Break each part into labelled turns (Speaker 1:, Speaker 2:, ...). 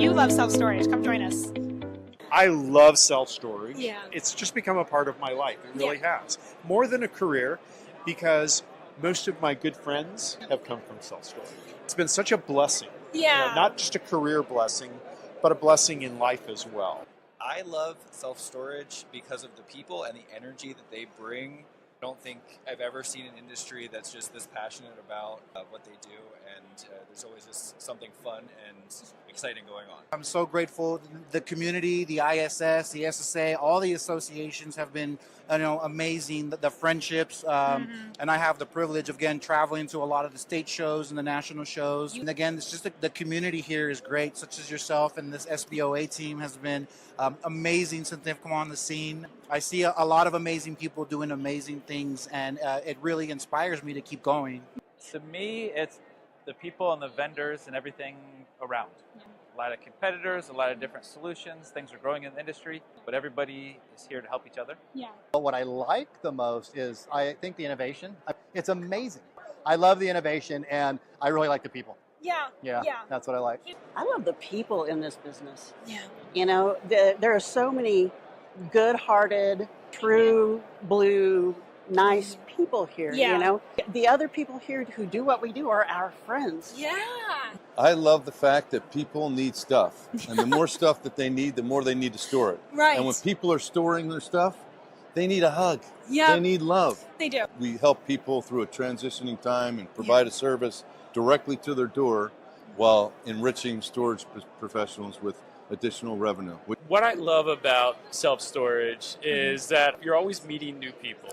Speaker 1: you love self-storage. Come join us.
Speaker 2: I love self-storage.
Speaker 1: Yeah.
Speaker 2: It's just become a part of my life. It really has. More than a career, because most of my good friends have come from self-storage. It's been such a blessing.
Speaker 1: Yeah.
Speaker 2: Not just a career blessing, but a blessing in life as well.
Speaker 3: I love self-storage because of the people and the energy that they bring. I don't think I've ever seen an industry that's just this passionate about what they do, and there's always just something fun and exciting going on.
Speaker 4: I'm so grateful. The community, the ISS, the SSA, all the associations have been, amazing. The friendships, and I have the privilege of again traveling to a lot of the state shows and the national shows. And again, it's just the community here is great, such as yourself and this SBOA team has been amazing since they've come on the scene. I see a lot of amazing people doing amazing things, and it really inspires me to keep going.
Speaker 5: To me, it's the people and the vendors and everything around. A lot of competitors, a lot of different solutions. Things are growing in the industry, but everybody is here to help each other.
Speaker 1: Yeah.
Speaker 6: What I like the most is, I think, the innovation. It's amazing. I love the innovation, and I really like the people.
Speaker 1: Yeah.
Speaker 6: Yeah. That's what I like.
Speaker 7: I love the people in this business.
Speaker 1: Yeah.
Speaker 7: There are so many good-hearted, true blue, nice people here.
Speaker 1: Yeah.
Speaker 7: The other people here who do what we do are our friends.
Speaker 1: Yeah.
Speaker 8: I love the fact that people need stuff, and the more stuff that they need, the more they need to store it.
Speaker 1: Right.
Speaker 8: And when people are storing their stuff, they need a hug.
Speaker 1: Yeah.
Speaker 8: They need love.
Speaker 1: They do.
Speaker 8: We help people through a transitioning time and provide a service directly to their door while enriching storage professionals with additional revenue.
Speaker 9: What I love about self-storage is that you're always meeting new people.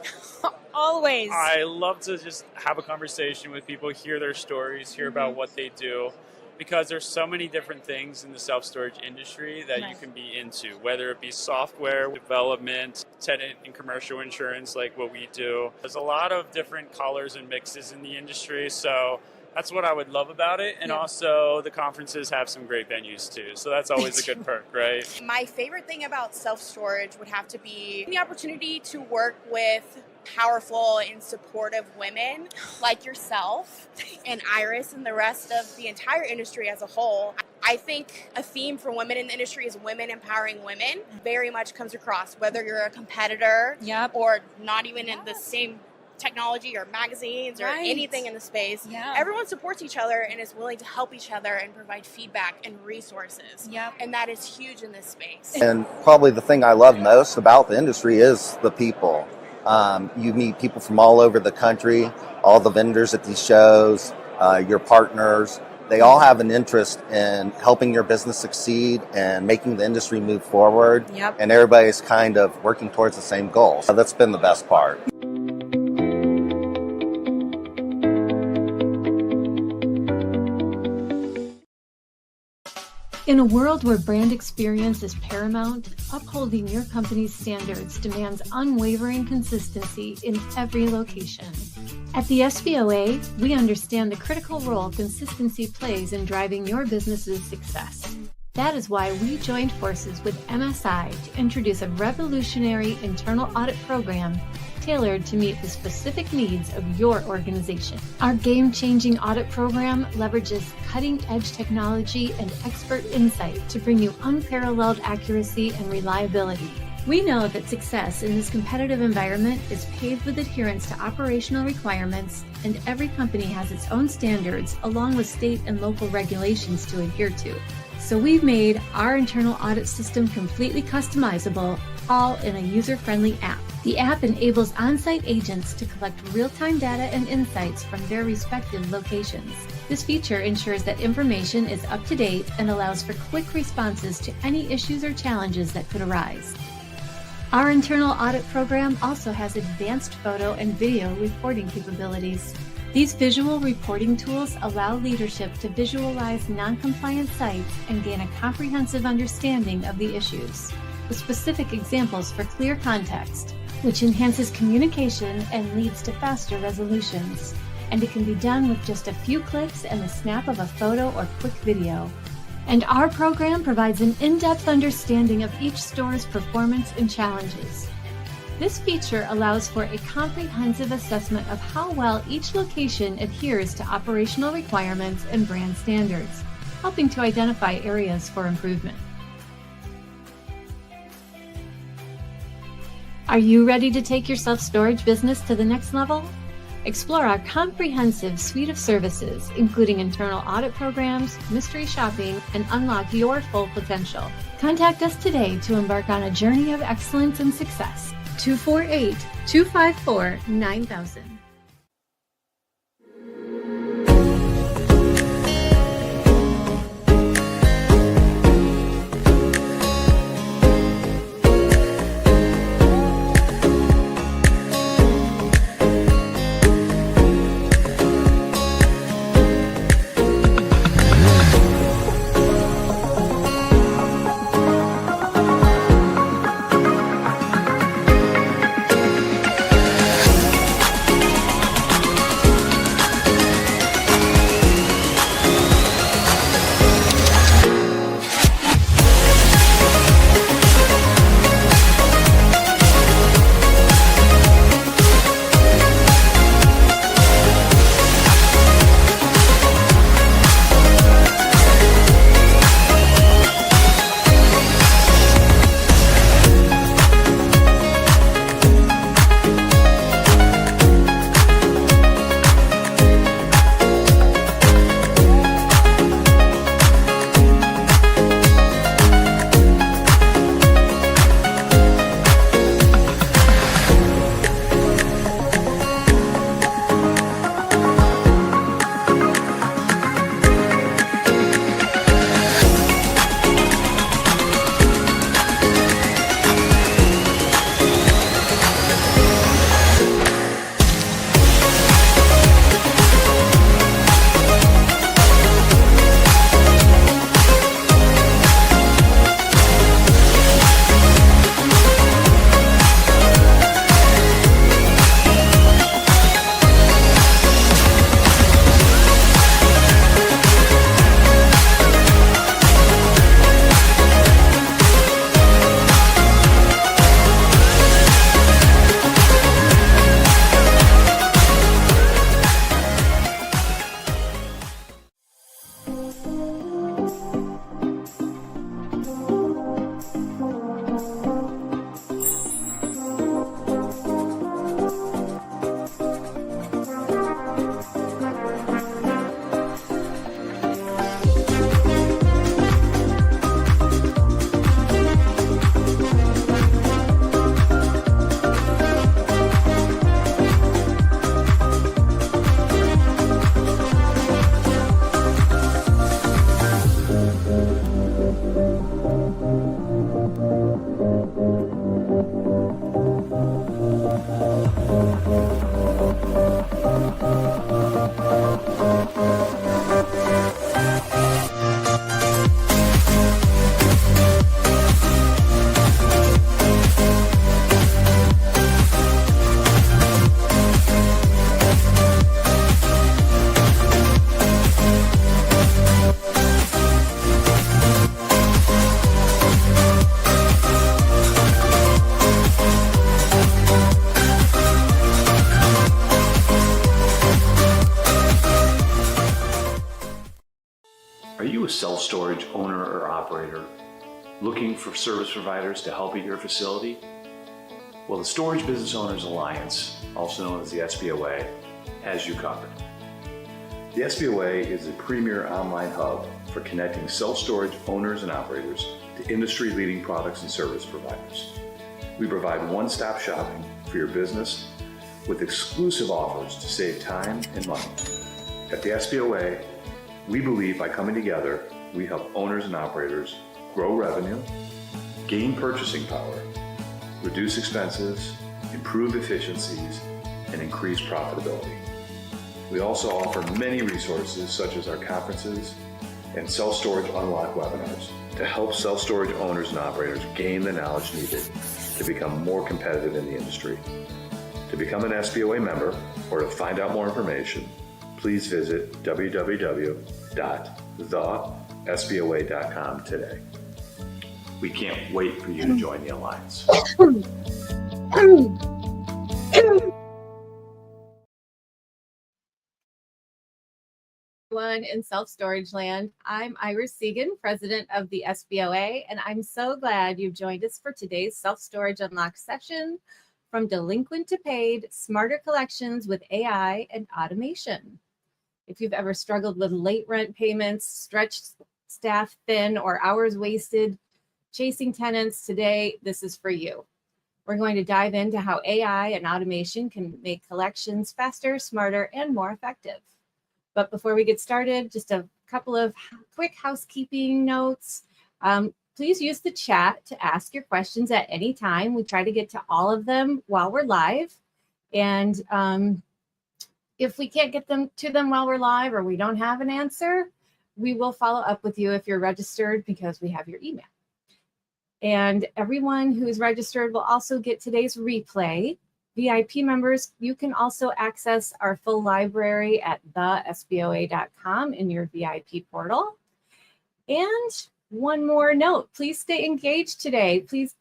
Speaker 1: Always.
Speaker 9: I love to just have a conversation with people, hear their stories, hear about what they do, because there's so many different things in the self-storage industry that you can be into, whether it be software development, tenant and commercial insurance like what we do. There's a lot of different colors and mixes in the industry, so that's what I would love about it. And also the conferences have some great venues too. So that's always a good perk, right?
Speaker 10: My favorite thing about self-storage would have to be the opportunity to work with powerful and supportive women like yourself and Iris and the rest of the entire industry as a whole. I think a theme for women in the industry is women empowering women. Very much comes across, whether you're a competitor or not even in the same technology or magazines or anything in the space. Everyone supports each other and is willing to help each other and provide feedback and resources. And that is huge in this space.
Speaker 11: And probably the thing I love most about the industry is the people. You meet people from all over the country, all the vendors at these shows, your partners. They all have an interest in helping your business succeed and making the industry move forward. And everybody's kind of working towards the same goal. So that's been the best part.
Speaker 12: In a world where brand experience is paramount, upholding your company's standards demands unwavering consistency in every location. At the SBOA, we understand the critical role consistency plays in driving your business's success. That is why we joined forces with MSI to introduce a revolutionary internal audit program tailored to meet the specific needs of your organization. Our game-changing audit program leverages cutting-edge technology and expert insight to bring you unparalleled accuracy and reliability. We know that success in this competitive environment is paved with adherence to operational requirements, and every company has its own standards along with state and local regulations to adhere to. So we've made our internal audit system completely customizable, all in a user-friendly app. The app enables on-site agents to collect real-time data and insights from their respective locations. This feature ensures that information is up to date and allows for quick responses to any issues or challenges that could arise. Our internal audit program also has advanced photo and video reporting capabilities. These visual reporting tools allow leadership to visualize non-compliant sites and gain a comprehensive understanding of the issues, with specific examples for clear context, which enhances communication and leads to faster resolutions. And it can be done with just a few clicks and the snap of a photo or quick video. And our program provides an in-depth understanding of each store's performance and challenges. This feature allows for a comprehensive assessment of how well each location adheres to operational requirements and brand standards. helping to identify areas for improvement. Are you ready to take your self-storage business to the next level? Explore our comprehensive suite of services, including internal audit programs, mystery shopping, and unlock your full potential. Contact us today to embark on a journey of excellence and success. 248-254-9000.
Speaker 13: Are you a self-storage owner or operator looking for service providers to help at your facility? Well, the Storage Business Owners Alliance, also known as the SBOA, has you covered. The SBOA is a premier online hub for connecting self-storage owners and operators to industry-leading products and service providers. We provide one-stop shopping for your business with exclusive offers to save time and money. At the SBOA, we believe by coming together, we help owners and operators grow revenue, gain purchasing power, reduce expenses, improve efficiencies, and increase profitability. We also offer many resources such as our conferences and self-storage unlock webinars to help self-storage owners and operators gain the knowledge needed to become more competitive in the industry. To become an SBOA member or to find out more information, please visit www.thesboa.com today. We can't wait for you to join the Alliance.
Speaker 14: everyone in self-storage land. I'm Iris Czygan, president of the SBOA, and I'm so glad you've joined us for today's Self-Storage Unlocked session, from delinquent to paid, smarter collections with AI and automation. If you've ever struggled with late rent payments, stretched staff thin, or hours wasted chasing tenants, today this is for you. We're going to dive into how AI and automation can make collections faster, smarter, and more effective. But before we get started, just a couple of quick housekeeping notes. Please use the chat to ask your questions at any time. We try to get to all of them while we're live. And if we can't get to them while we're live, or we don't have an answer, we will follow up with you if you're registered, because we have your email. And everyone who is registered will also get today's replay. VIP members, you can also access our full library at thesboa.com in your VIP portal. And one more note, please stay engaged today. Please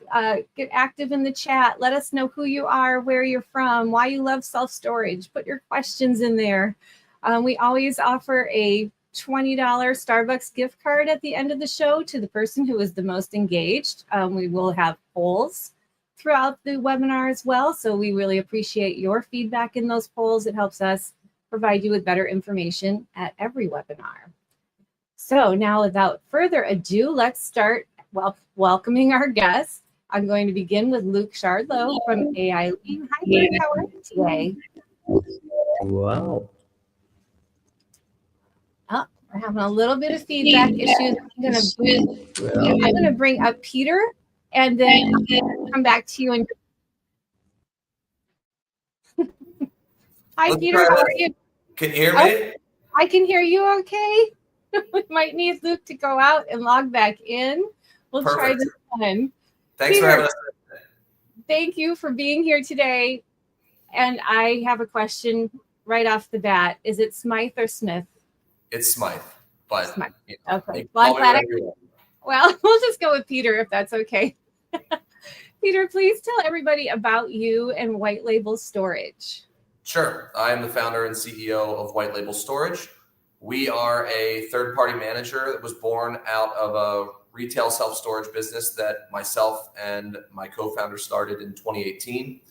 Speaker 14: get active in the chat. Let us know who you are, where you're from, why you love self-storage. Put your questions in there. We always offer a $20 Starbucks gift card at the end of the show to the person who is the most engaged. We will have polls throughout the webinar as well, so we really appreciate your feedback in those polls. It helps us provide you with better information at every webinar. So now, without further ado, let's start welcoming our guests. I'm going to begin with Luke Shardlow from AI Lean. Hi, Luke. How are you today?
Speaker 15: Wow.
Speaker 14: Oh, we're having a little bit of feedback issues. I'm going to bring up Peter, and then come back to you. And hi, Peter. How are you?
Speaker 15: Can you hear me?
Speaker 14: I can hear you okay. We might need Luke to go out and log back in. We'll try this one.
Speaker 15: Thanks
Speaker 14: Peter,
Speaker 15: for having us.
Speaker 14: thank you for being here today. And I have a question right off the bat. Is it Smyth or Smith?
Speaker 15: It's Smyth, but
Speaker 14: Smyth.
Speaker 15: You know,
Speaker 14: Okay. Well, I'm glad well, we'll just go with Peter if that's okay. Peter, please tell everybody about you and White Label Storage.
Speaker 15: Sure. I am the founder and CEO of White Label Storage. We are a third-party manager that was born out of a retail self-storage business that myself and my co-founder started in 2018.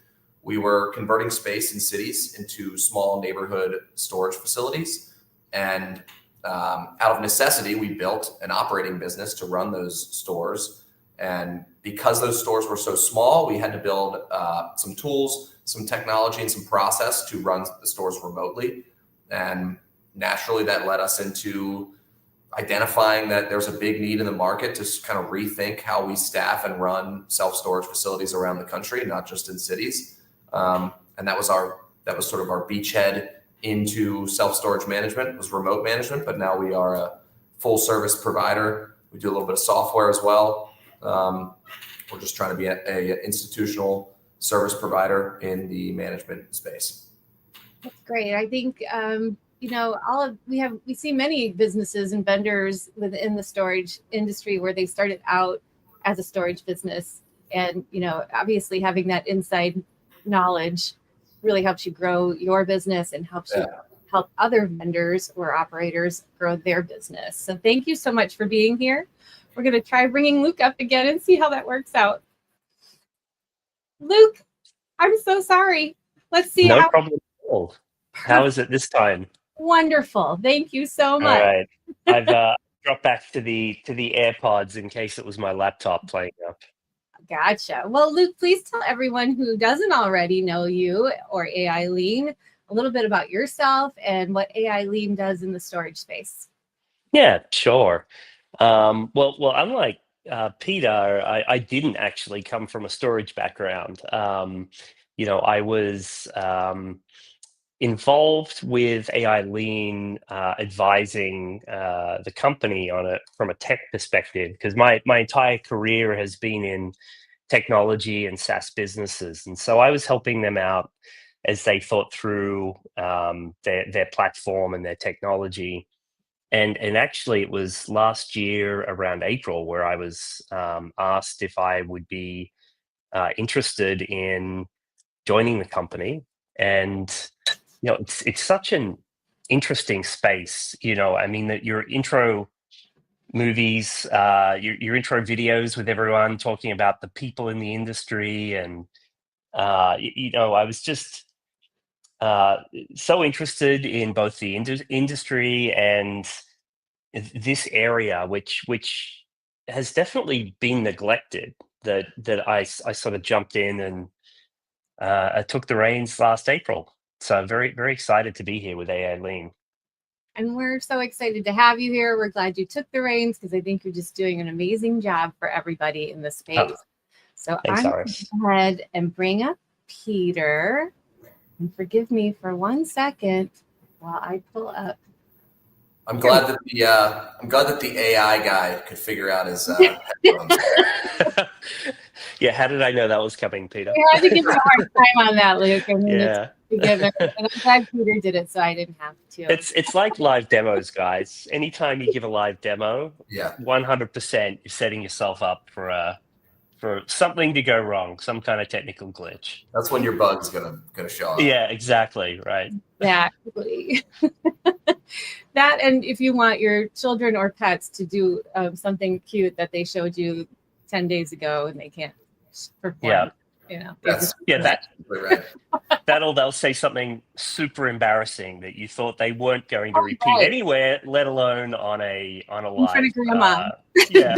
Speaker 15: We were converting space in cities into small neighborhood storage facilities. And out of necessity, we built an operating business to run those stores. And because those stores were so small, we had to build some tools, some technology, and some process to run the stores remotely. And naturally, that led us into identifying that there's a big need in the market to kind of rethink how we staff and run self-storage facilities around the country, not just in cities. And that was sort of our beachhead into self-storage management, was remote management, but now we are a full service provider. We do a little bit of software as well. We're just trying to be a institutional service provider in the management space.
Speaker 14: That's great. I think you know, we see many businesses and vendors within the storage industry where they started out as a storage business, and you know, obviously having that inside knowledge really helps you grow your business and helps you help other vendors or operators grow their business. So thank you so much for being here. We're going to try bringing Luke up again and see how that works out. Luke, I'm so sorry. Let's see.
Speaker 16: No problem at all. How is it this time?
Speaker 14: Wonderful. Thank you so much.
Speaker 16: All right. I've dropped back to the AirPods in case it was my laptop playing up.
Speaker 14: Gotcha. Well, Luke, please tell everyone who doesn't already know you or AI Lean a little bit about yourself and what AI Lean does in the storage space.
Speaker 16: Yeah, sure. Well, unlike Peter, I didn't actually come from a storage background. You know, I was involved with AI Lean, advising the company on it from a tech perspective, because my entire career has been in technology and SaaS businesses, and so I was helping them out as they thought through their platform and their technology. And actually, it was last year around April where I was asked if I would be interested in joining the company. And you know, it's such an interesting space. I mean, that your intro movies, your intro videos with everyone talking about the people in the industry, and I was just so interested in both the industry and this area, which has definitely been neglected. That I sort of jumped in and I took the reins last April. So I'm very, very excited to be here with AI Lean.
Speaker 14: And we're so excited to have you here. We're glad you took the reins because I think you're just doing an amazing job for everybody in the space. So
Speaker 16: Thanks,
Speaker 14: I'm
Speaker 16: Iris.
Speaker 14: going to go ahead and bring up Peter. And forgive me for 1 second while I pull up.
Speaker 15: I'm glad that the AI guy could figure out his headphones.
Speaker 16: Yeah, how did I know that was coming, Peter?
Speaker 14: I had to give you a hard time on that, Luke. I mean,
Speaker 16: Yeah.
Speaker 14: it's given. And I'm glad Peter did it, so I didn't have to.
Speaker 16: It's like live demos, guys. Anytime you give a live demo, 100% you're setting yourself up for something to go wrong, some kind of technical glitch.
Speaker 15: That's when your bug's gonna show up.
Speaker 16: Yeah, exactly. Right.
Speaker 14: Exactly. That, and if you want your children or pets to do something cute that they showed you 10 days ago and they can't perform,
Speaker 16: they'll say something super embarrassing that you thought they weren't going to repeat anywhere, let alone on a live.
Speaker 14: In front of grandma.
Speaker 16: Yeah.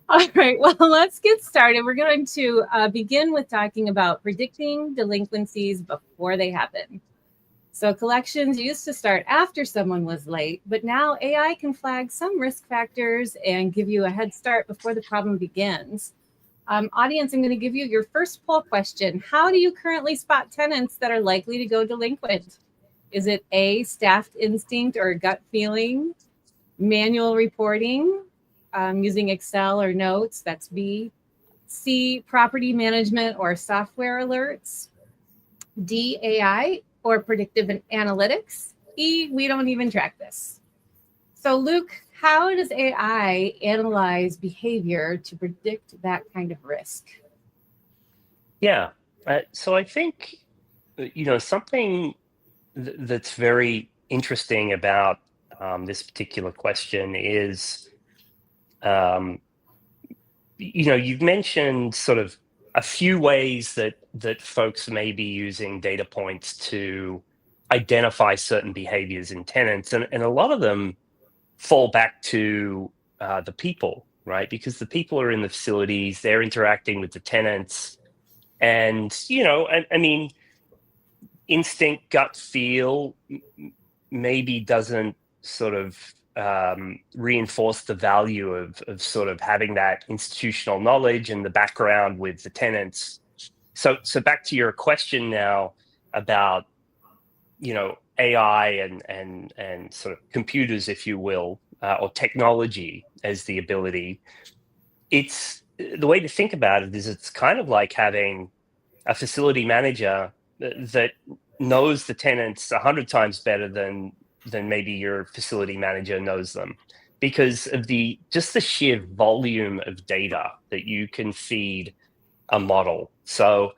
Speaker 14: All right, well, let's get started. We're going to begin with talking about predicting delinquencies before they happen. So collections used to start after someone was late, but now AI can flag some risk factors and give you a head start before the problem begins. Audience, I'm going to give you your first poll question. How do you currently spot tenants that are likely to go delinquent? Is it A, staffed instinct or gut feeling, manual reporting, using Excel or notes? That's B. C, property management or software alerts. D, AI or predictive analytics. E, we don't even track this. So Luke, how does AI analyze behavior to predict that kind of risk?
Speaker 16: Yeah. So I think, something that's very interesting about this particular question is, you've mentioned sort of a few ways that folks may be using data points to identify certain behaviors in tenants, and a lot of them fall back to the people, right? Because the people are in the facilities, they're interacting with the tenants, and I mean, instinct, gut feel maybe doesn't sort of reinforce the value of sort of having that institutional knowledge and the background with the tenants. So back to your question now about AI and sort of computers, if you will, or technology as the ability. It's the way to think about it is it's kind of like having a facility manager that knows the tenants 100 times better than maybe your facility manager knows them, because of the sheer volume of data that you can feed a model. So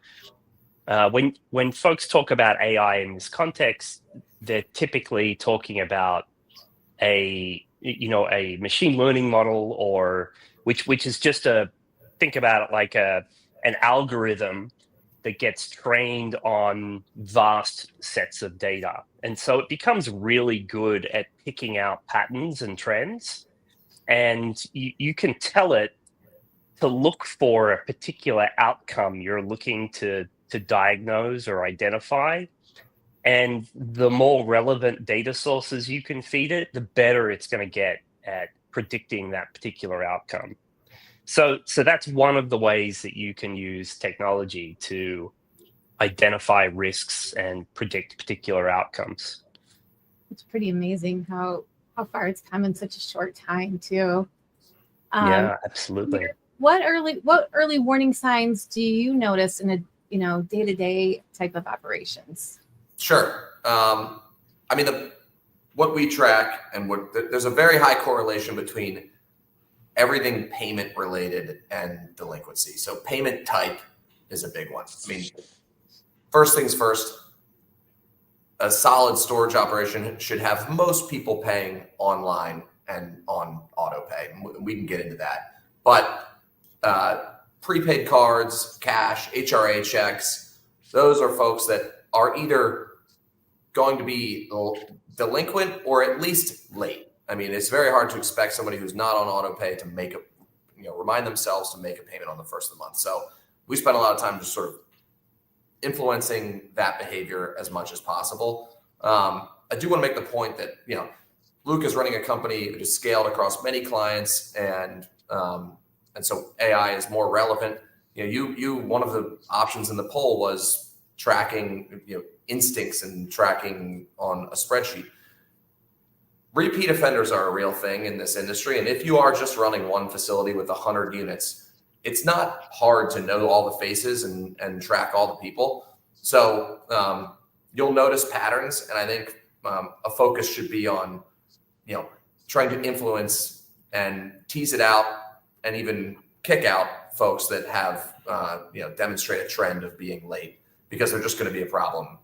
Speaker 16: when folks talk about AI in this context, they're typically talking about a machine learning model, or which is just think about it like an algorithm that gets trained on vast sets of data. And so it becomes really good at picking out patterns and trends. And you can tell it to look for a particular outcome you're looking to diagnose or identify. And the more relevant data sources you can feed it, the better it's going to get at predicting that particular outcome. So that's one of the ways that you can use technology to identify risks and predict particular outcomes.
Speaker 14: It's pretty amazing how far it's come in such a short time too.
Speaker 16: Yeah, absolutely.
Speaker 14: What early warning signs do you notice in a day-to-day type of operations?
Speaker 15: Sure. I mean, what we track and there's a very high correlation between everything payment related and delinquency. So payment type is a big one. I mean, first things first, a solid storage operation should have most people paying online and on auto pay. We can get into that. But prepaid cards, cash, HRA checks, those are folks that are either going to be delinquent or at least late. I mean, it's very hard to expect somebody who's not on auto pay to make remind themselves to make a payment on the first of the month. So we spend a lot of time just sort of influencing that behavior as much as possible. I do want to make the point that, Luke is running a company that is scaled across many clients, and so AI is more relevant. One of the options in the poll was tracking, instincts and tracking on a spreadsheet. Repeat offenders are a real thing in this industry. And if you are just running one facility with 100 units, it's not hard to know all the faces and track all the people. So you'll notice patterns. And I think a focus should be on, trying to influence and tease it out and even kick out folks that have, demonstrate a trend of being late, because they're just going to be a problem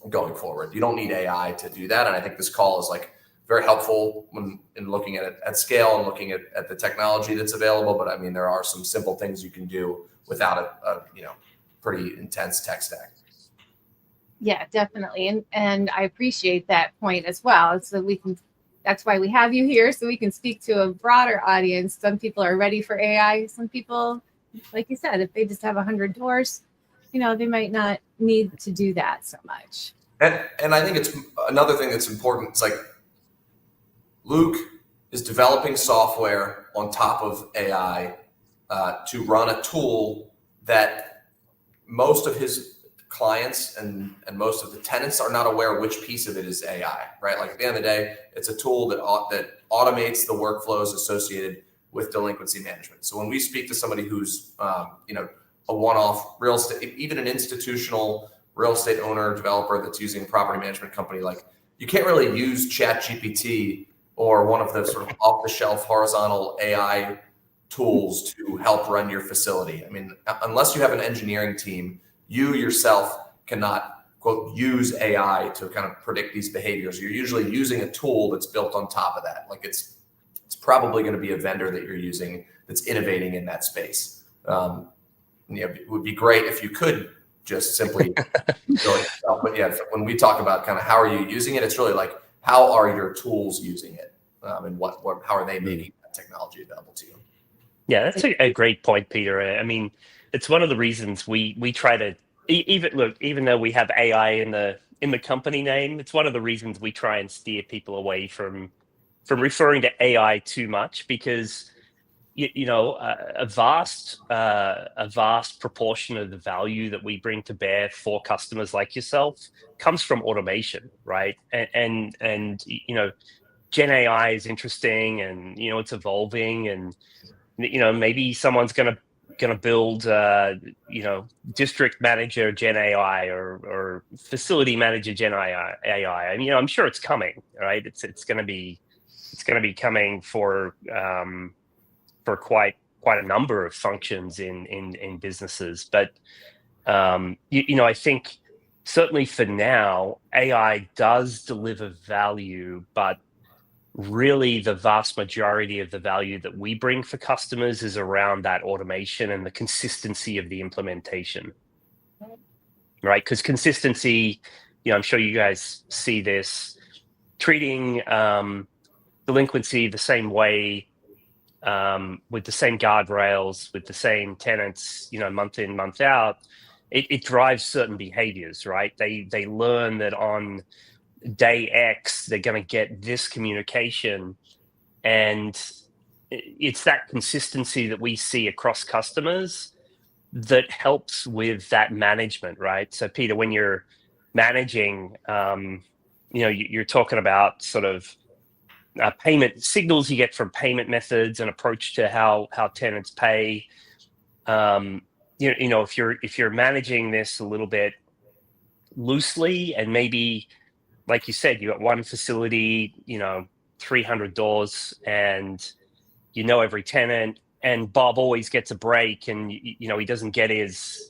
Speaker 15: going forward. You don't need AI to do that. And I think this call is very helpful in looking at it at scale and looking at the technology that's available. But I mean, there are some simple things you can do without a pretty intense tech stack.
Speaker 14: Yeah, definitely. And I appreciate that point as well. So that's why we have you here, so we can speak to a broader audience. Some people are ready for AI. Some people, like you said, if they just have 100 doors, they might not need to do that so much.
Speaker 15: And I think it's another thing that's important. It's Luke is developing software on top of AI to run a tool that most of his clients and most of the tenants are not aware which piece of it is AI, right? At the end of the day, it's a tool that automates the workflows associated with delinquency management. So when we speak to somebody who's, a one-off real estate, even an institutional real estate owner, developer that's using a property management company, you can't really use ChatGPT or one of the sort of off-the-shelf horizontal AI tools to help run your facility. I mean, unless you have an engineering team, you yourself cannot, quote, use AI to kind of predict these behaviors. You're usually using a tool that's built on top of that. It's probably going to be a vendor that you're using that's innovating in that space. It would be great if you could just simply do it yourself. But yeah, when we talk about kind of how are you using it, it's really how are your tools using it, and how are they making that technology available to you?
Speaker 16: Yeah, that's a great point, Peter. I mean, it's one of the reasons we try to even though we have AI in the company name, it's one of the reasons we try and steer people away from referring to AI too much, because a vast proportion of the value that we bring to bear for customers like yourself comes from automation, right? And Gen AI is interesting, and it's evolving, and maybe someone's gonna build district manager Gen AI or facility manager Gen AI. I mean, I'm sure it's coming, right? It's gonna be coming for quite a number of functions in businesses. But I think certainly for now, AI does deliver value, but really the vast majority of the value that we bring for customers is around that automation and the consistency of the implementation, right? Because consistency, I'm sure you guys see this, treating delinquency the same way, with the same guardrails, with the same tenants, month in, month out, it drives certain behaviors, right? They learn that on day X, they're going to get this communication. And it's that consistency that we see across customers that helps with that management, right? So Peter, when you're managing, you're talking about sort of payment signals you get from payment methods and approach to how tenants pay. If you're managing this a little bit loosely, and maybe, like you said, you got one facility, 300 doors, and every tenant, and Bob always gets a break, and he doesn't get his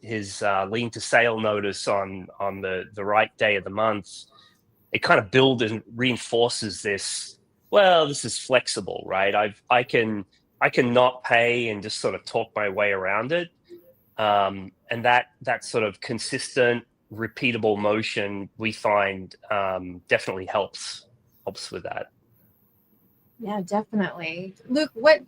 Speaker 16: lien to sale notice on the right day of the month. it kind of builds and reinforces this. Well, this is flexible, right? I can not pay and just sort of talk my way around it. And that sort of consistent, repeatable motion we find definitely helps with that.
Speaker 14: Yeah, definitely. Luke, what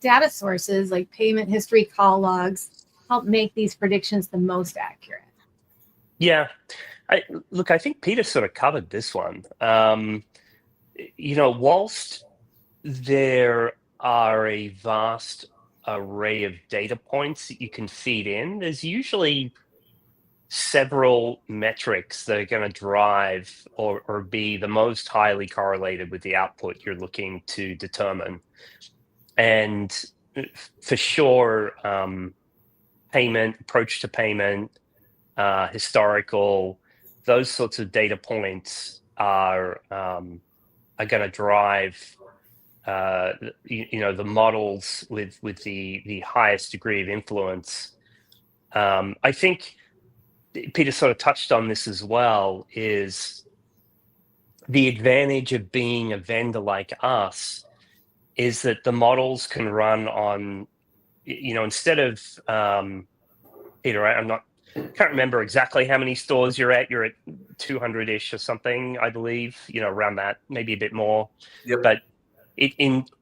Speaker 14: data sources like payment history, call logs help make these predictions the most accurate?
Speaker 16: Yeah, I think Peter sort of covered this one. Whilst there are a vast array of data points that you can feed in, there's usually several metrics that are going to drive or be the most highly correlated with the output you're looking to determine. And for sure, payment, approach to payment, historical, those sorts of data points are going to drive the models with the highest degree of influence. I think Peter sort of touched on this as well, is the advantage of being a vendor like us is that the models can run on, instead of Peter, can't remember exactly how many stores you're at. You're at 200-ish or something, I believe, around that, maybe a bit more.
Speaker 15: Yep.
Speaker 16: But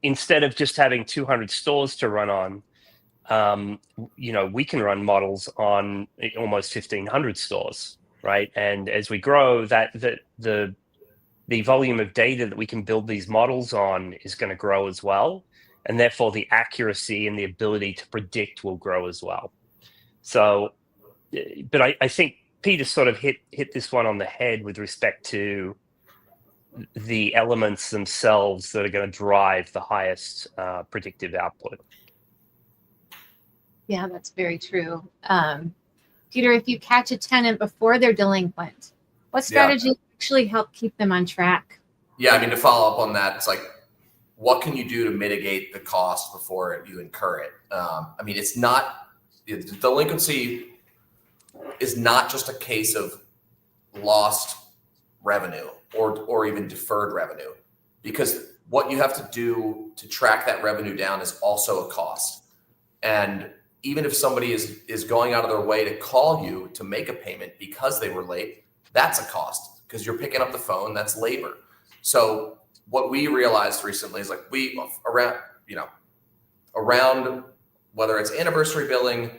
Speaker 16: instead of just having 200 stores to run on, we can run models on almost 1,500 stores, right? And as we grow, the volume of data that we can build these models on is going to grow as well, and therefore the accuracy and the ability to predict will grow as well. So, but I think Peter sort of hit this one on the head with respect to the elements themselves that are going to drive the highest predictive output.
Speaker 14: Yeah, that's very true. Peter, if you catch a tenant before they're delinquent, what strategies actually help keep them on track?
Speaker 15: Yeah, I mean, to follow up on that, it's like, what can you do to mitigate the cost before you incur it? I mean, it's not, delinquency is not just a case of lost revenue or even deferred revenue, because what you have to do to track that revenue down is also a cost. And even if somebody is going out of their way to call you to make a payment because they were late, that's a cost, because you're picking up the phone, that's labor. So what we realized recently is, like, around whether it's anniversary billing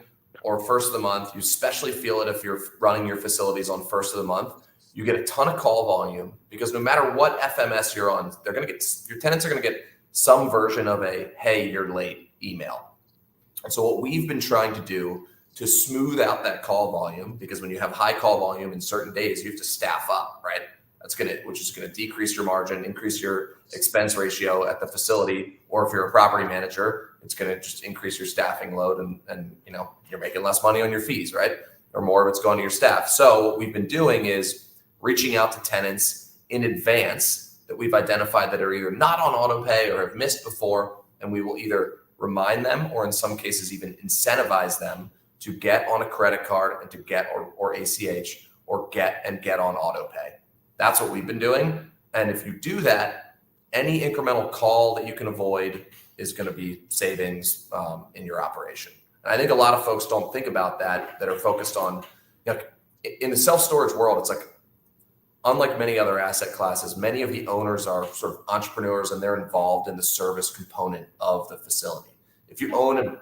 Speaker 15: or first of the month, you especially feel it if you're running your facilities on first of the month. You get a ton of call volume, because no matter what FMS you're on, your tenants are going to get some version of a, hey, you're late ewemail. And so what we've been trying to do to smooth out that call volume, because when you have high call volume in certain days, you have to staff up, right? Which is going to decrease your margin, increase your expense ratio at the facility. Or if you're a property manager, it's going to just increase your staffing load, and you're making less money on your fees, right? Or more of it's going to your staff. So what we've been doing is reaching out to tenants in advance that we've identified that are either not on auto pay or have missed before, and we will either remind them, or in some cases even incentivize them to get on a credit card and to get or ACH or get on auto pay. That's what we've been doing. And if you do that, any incremental call that you can avoid is going to be savings in your operation. And I think a lot of folks don't think about that are focused on, in the self-storage world, it's like, unlike many other asset classes, many of the owners are sort of entrepreneurs, and they're involved in the service component of the facility. If you own a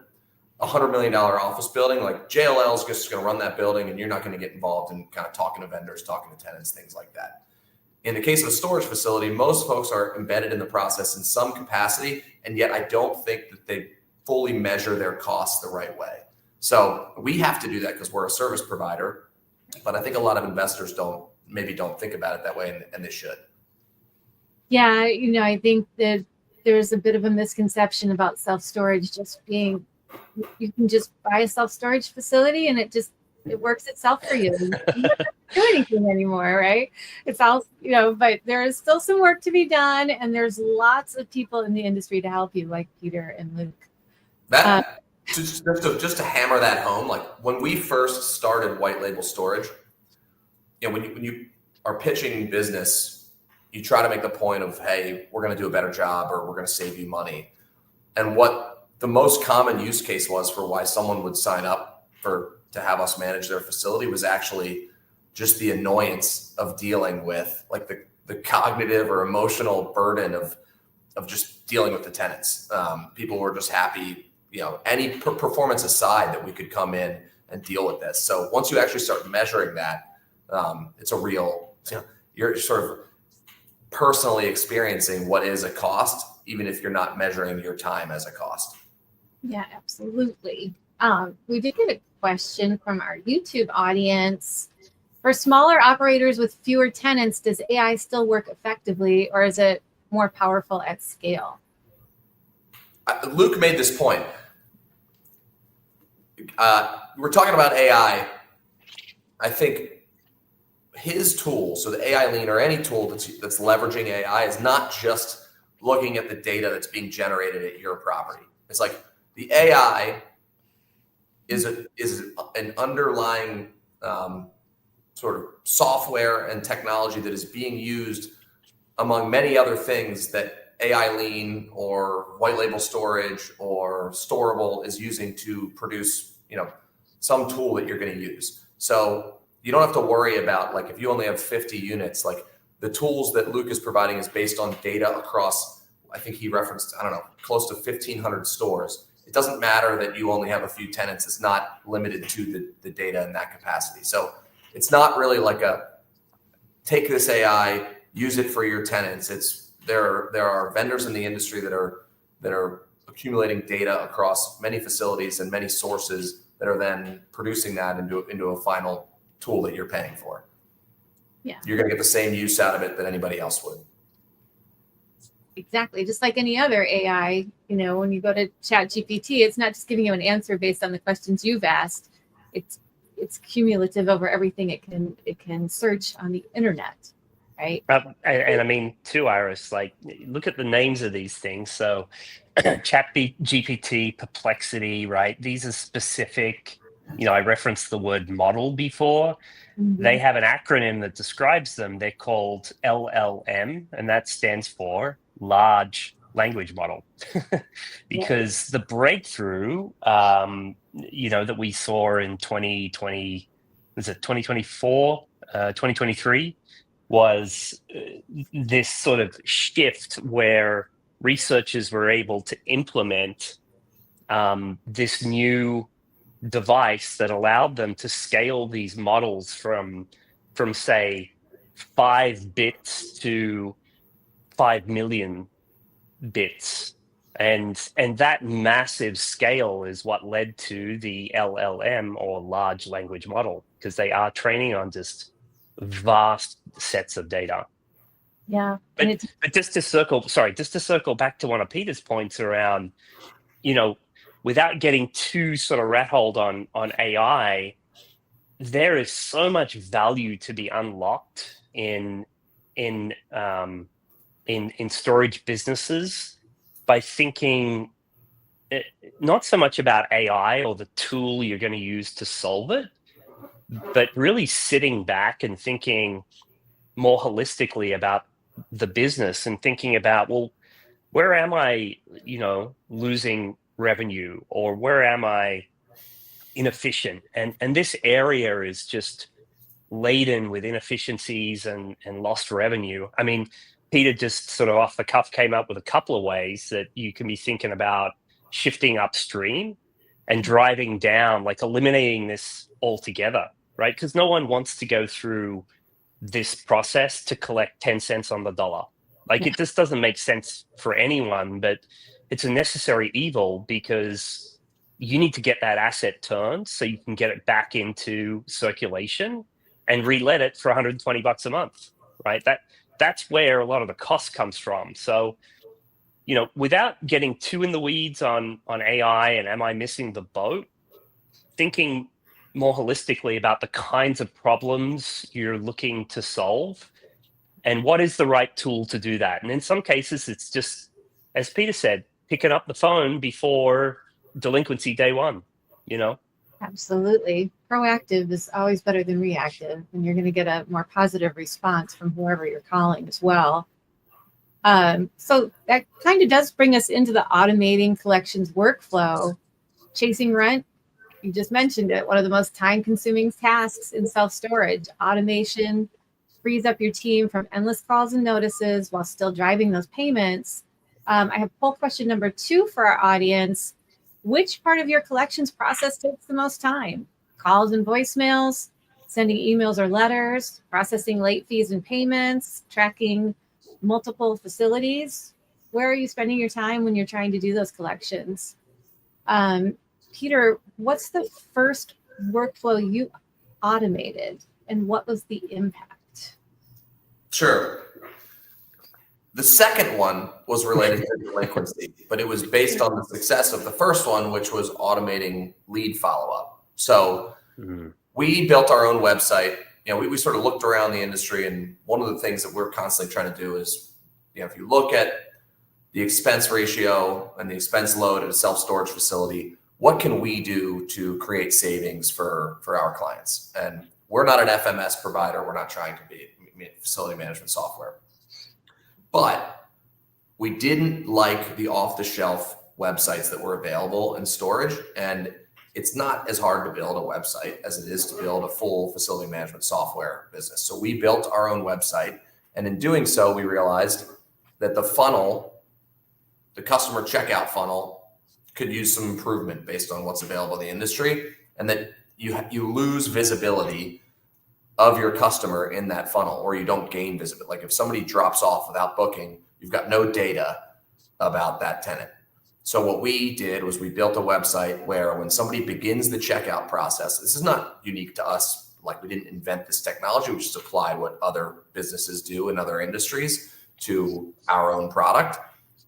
Speaker 15: $100 million office building, like, JLL is just going to run that building, and you're not going to get involved in kind of talking to vendors, talking to tenants, things like that. In the case of a storage facility, most folks are embedded in the process in some capacity, and yet I don't think that they fully measure their costs the right way. So we have to do that because we're a service provider, but I think a lot of investors don't think about it that way, and they should.
Speaker 14: Yeah, I think that there's a bit of a misconception about self-storage just being, you can just buy a self-storage facility and it works itself for you. You don't have to do anything anymore, right? It's all, but there is still some work to be done, and there's lots of people in the industry to help you, like Peter and Luke.
Speaker 15: That just to hammer that home, like, when we first started white label storage, when you are pitching business, you try to make the point of, hey, we're going to do a better job, or we're going to save you money. And what the most common use case was for why someone would sign up to have us manage their facility was actually just the annoyance of dealing with like the cognitive or emotional burden of just dealing with the tenants. People were just happy, any performance aside, that we could come in and deal with this. So once you actually start measuring that, it's a real, you're sort of personally experiencing what is a cost, even if you're not measuring your time as a cost.
Speaker 14: Yeah, absolutely. We did get a question from our YouTube audience. For smaller operators with fewer tenants, does AI still work effectively, or is it more powerful at scale?
Speaker 15: Luke made this point. We're talking about AI. I think his tool, so the AI Lean or any tool that's leveraging AI, is not just looking at the data that's being generated at your property. It's like the AI is an underlying sort of software and technology that is being used among many other things that AI Lean or white label storage or Storable is using to produce, some tool that you're going to use. So you don't have to worry about, like, if you only have 50 units, like the tools that Luke is providing is based on data across, I think he referenced, close to 1,500 stores. It doesn't matter that you only have a few tenants. It's not limited to the data in that capacity. So it's not really like take this AI, use it for your tenants. There are vendors in the industry that are accumulating data across many facilities and many sources that are then producing that into a final tool that you're paying for.
Speaker 14: Yeah.
Speaker 15: You're going to get the same use out of it that anybody else would.
Speaker 14: Exactly. Just like any other AI, when you go to ChatGPT, it's not just giving you an answer based on the questions you've asked. It's cumulative over everything it can search on the internet, right?
Speaker 16: And I mean, too, Iris, like, look at the names of these things. So ChatGPT, Perplexity, right? These are specific, I referenced the word model before. Mm-hmm. They have an acronym that describes them. They're called LLM, and that stands for large language model. Because the breakthrough, that we saw in 2023, was this sort of shift where researchers were able to implement this new device that allowed them to scale these models from say 5 bits to 5 million bits, and that massive scale is what led to the LLM, or large language model, because they are training on just vast sets of data.
Speaker 14: Yeah.
Speaker 16: But just to circle back to one of Peter's points around, without getting too sort of rat-holed on AI, there is so much value to be unlocked in storage businesses by thinking not so much about AI or the tool you're going to use to solve it, but really sitting back and thinking more holistically about the business and thinking about, well, where am I, losing revenue, or where am I inefficient? And this area is just laden with inefficiencies and lost revenue. I mean, Peter just sort of off the cuff came up with a couple of ways that you can be thinking about shifting upstream and driving down, like eliminating this altogether, right? Because no one wants to go through this process to collect 10 cents on the dollar. Like, it just doesn't make sense for anyone, but it's a necessary evil because you need to get that asset turned so you can get it back into circulation and relet it for $120 a month, right? That's where a lot of the cost comes from. So, without getting too in the weeds on AI and am I missing the boat, thinking more holistically about the kinds of problems you're looking to solve and what is the right tool to do that. And in some cases, it's just, as Peter said, picking up the phone before delinquency day one,
Speaker 14: Absolutely. Proactive is always better than reactive, and you're going to get a more positive response from whoever you're calling as well. So that kind of does bring us into the automating collections workflow. Chasing rent, you just mentioned it, one of the most time-consuming tasks in self-storage. Automation frees up your team from endless calls and notices while still driving those payments. I have poll question number 2 for our audience. Which part of your collections process takes the most time? Calls and voicemails, sending emails or letters, processing late fees and payments, tracking multiple facilities? Where are you spending your time when you're trying to do those collections? Peter, what's the first workflow you automated and what was the impact?
Speaker 15: Sure. The second one was related to delinquency, but it was based on the success of the first one, which was automating lead follow-up. So we built our own website. We sort of looked around the industry, and one of the things that we're constantly trying to do is, if you look at the expense ratio and the expense load at a self-storage facility, what can we do to create savings for our clients? And we're not an FMS provider. We're not trying to be facility management software. But we didn't like the off-the-shelf websites that were available in storage. And it's not as hard to build a website as it is to build a full facility management software business. So we built our own website. And in doing so, we realized that the funnel, the customer checkout funnel, could use some improvement based on what's available in the industry. And that you lose visibility of your customer in that funnel, or you don't gain visibility. Like if somebody drops off without booking, you've got no data about that tenant. So what we did was we built a website where when somebody begins the checkout process, this is not unique to us. Like we didn't invent this technology, we just apply what other businesses do in other industries to our own product.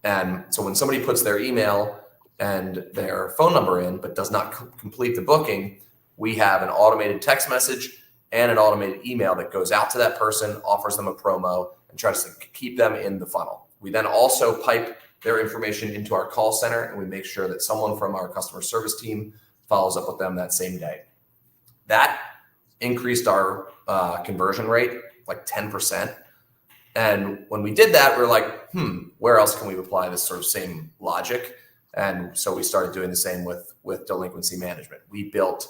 Speaker 15: And so when somebody puts their email and their phone number in, but does not complete the booking, we have an automated text message and an automated email that goes out to that person, offers them a promo, and tries to keep them in the funnel. We then also pipe their information into our call center, and we make sure that someone from our customer service team follows up with them that same day. That increased our conversion rate like 10%. And when we did that, we were like, where else can we apply this sort of same logic? And so we started doing the same with delinquency management. We built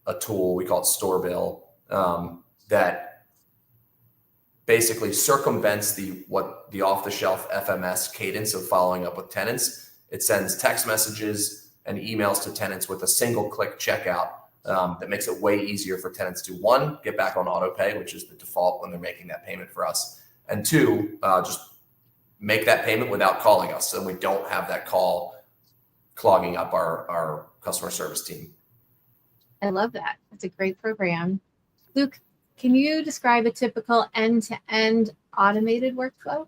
Speaker 15: a tool, we call it Store Bill, that basically circumvents the off-the-shelf FMS cadence of following up with tenants. It sends text messages and emails to tenants with a single-click checkout that makes it way easier for tenants to, 1, get back on auto pay, which is the default when they're making that payment for us, and 2, just make that payment without calling us, so we don't have that call clogging up our customer service team.
Speaker 14: I love that. It's a great program. Luke, can you describe a typical end-to-end automated workflow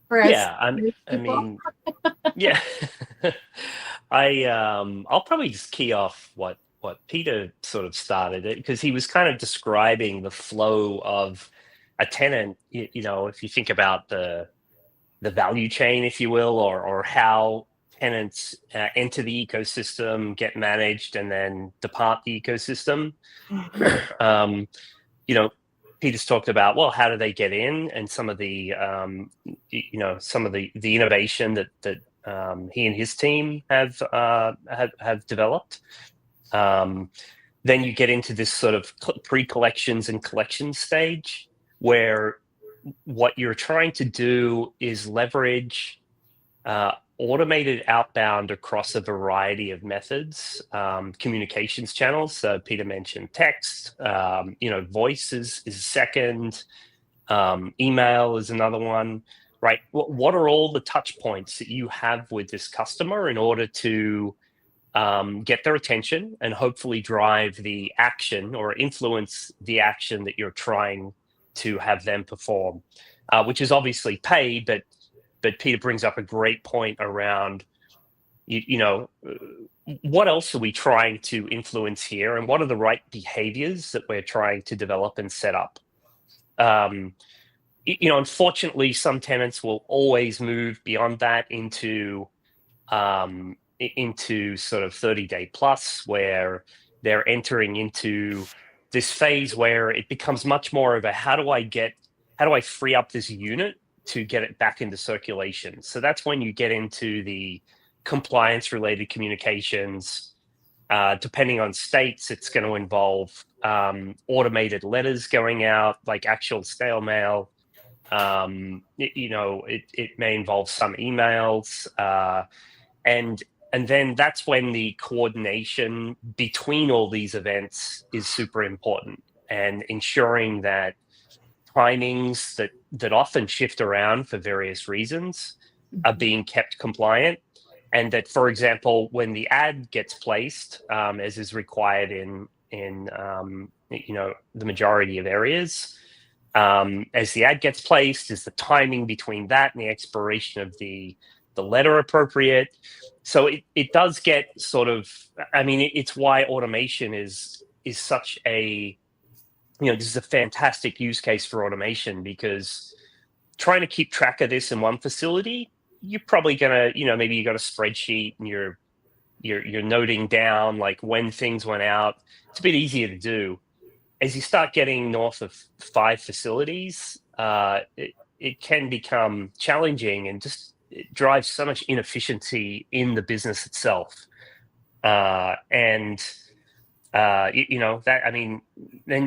Speaker 14: for us?
Speaker 16: Yeah, I mean, yeah. I'll probably just key off what Peter sort of started it, because he was kind of describing the flow of a tenant. If you think about the value chain, if you will, or how tenants enter the ecosystem, get managed, and then depart the ecosystem. Peter's talked about, well, how do they get in, and some of the the innovation that he and his team have developed. Then you get into this sort of pre-collections and collections stage, where what you're trying to do is leverage automated outbound across a variety of methods, communications channels. So Peter mentioned text, voice is second, email is another one, right? What are all the touch points that you have with this customer in order to get their attention and hopefully drive the action or influence the action that you're trying to have them perform, which is obviously paid, but Peter brings up a great point around, what else are we trying to influence here, and what are the right behaviors that we're trying to develop and set up? Unfortunately, some tenants will always move beyond that into into sort of 30-day plus, where they're entering into this phase where it becomes much more of a how do I free up this unit to get it back into circulation. So that's when you get into the compliance related communications. Depending on states, it's going to involve automated letters going out, like actual snail mail. It may involve some emails, and then that's when the coordination between all these events is super important, and ensuring that timings that often shift around for various reasons are being kept compliant. And that, for example, when the ad gets placed, as is required in the majority of areas, as the ad gets placed, is the timing between that and the expiration of the letter appropriate? So it does get sort of, I mean, it's why automation is such a, this is a fantastic use case for automation, because trying to keep track of this in one facility, you're probably gonna, maybe you got a spreadsheet and you're noting down like when things went out. It's a bit easier to do. As you start getting north of 5 facilities, it can become challenging, and just it drives so much inefficiency in the business itself. Then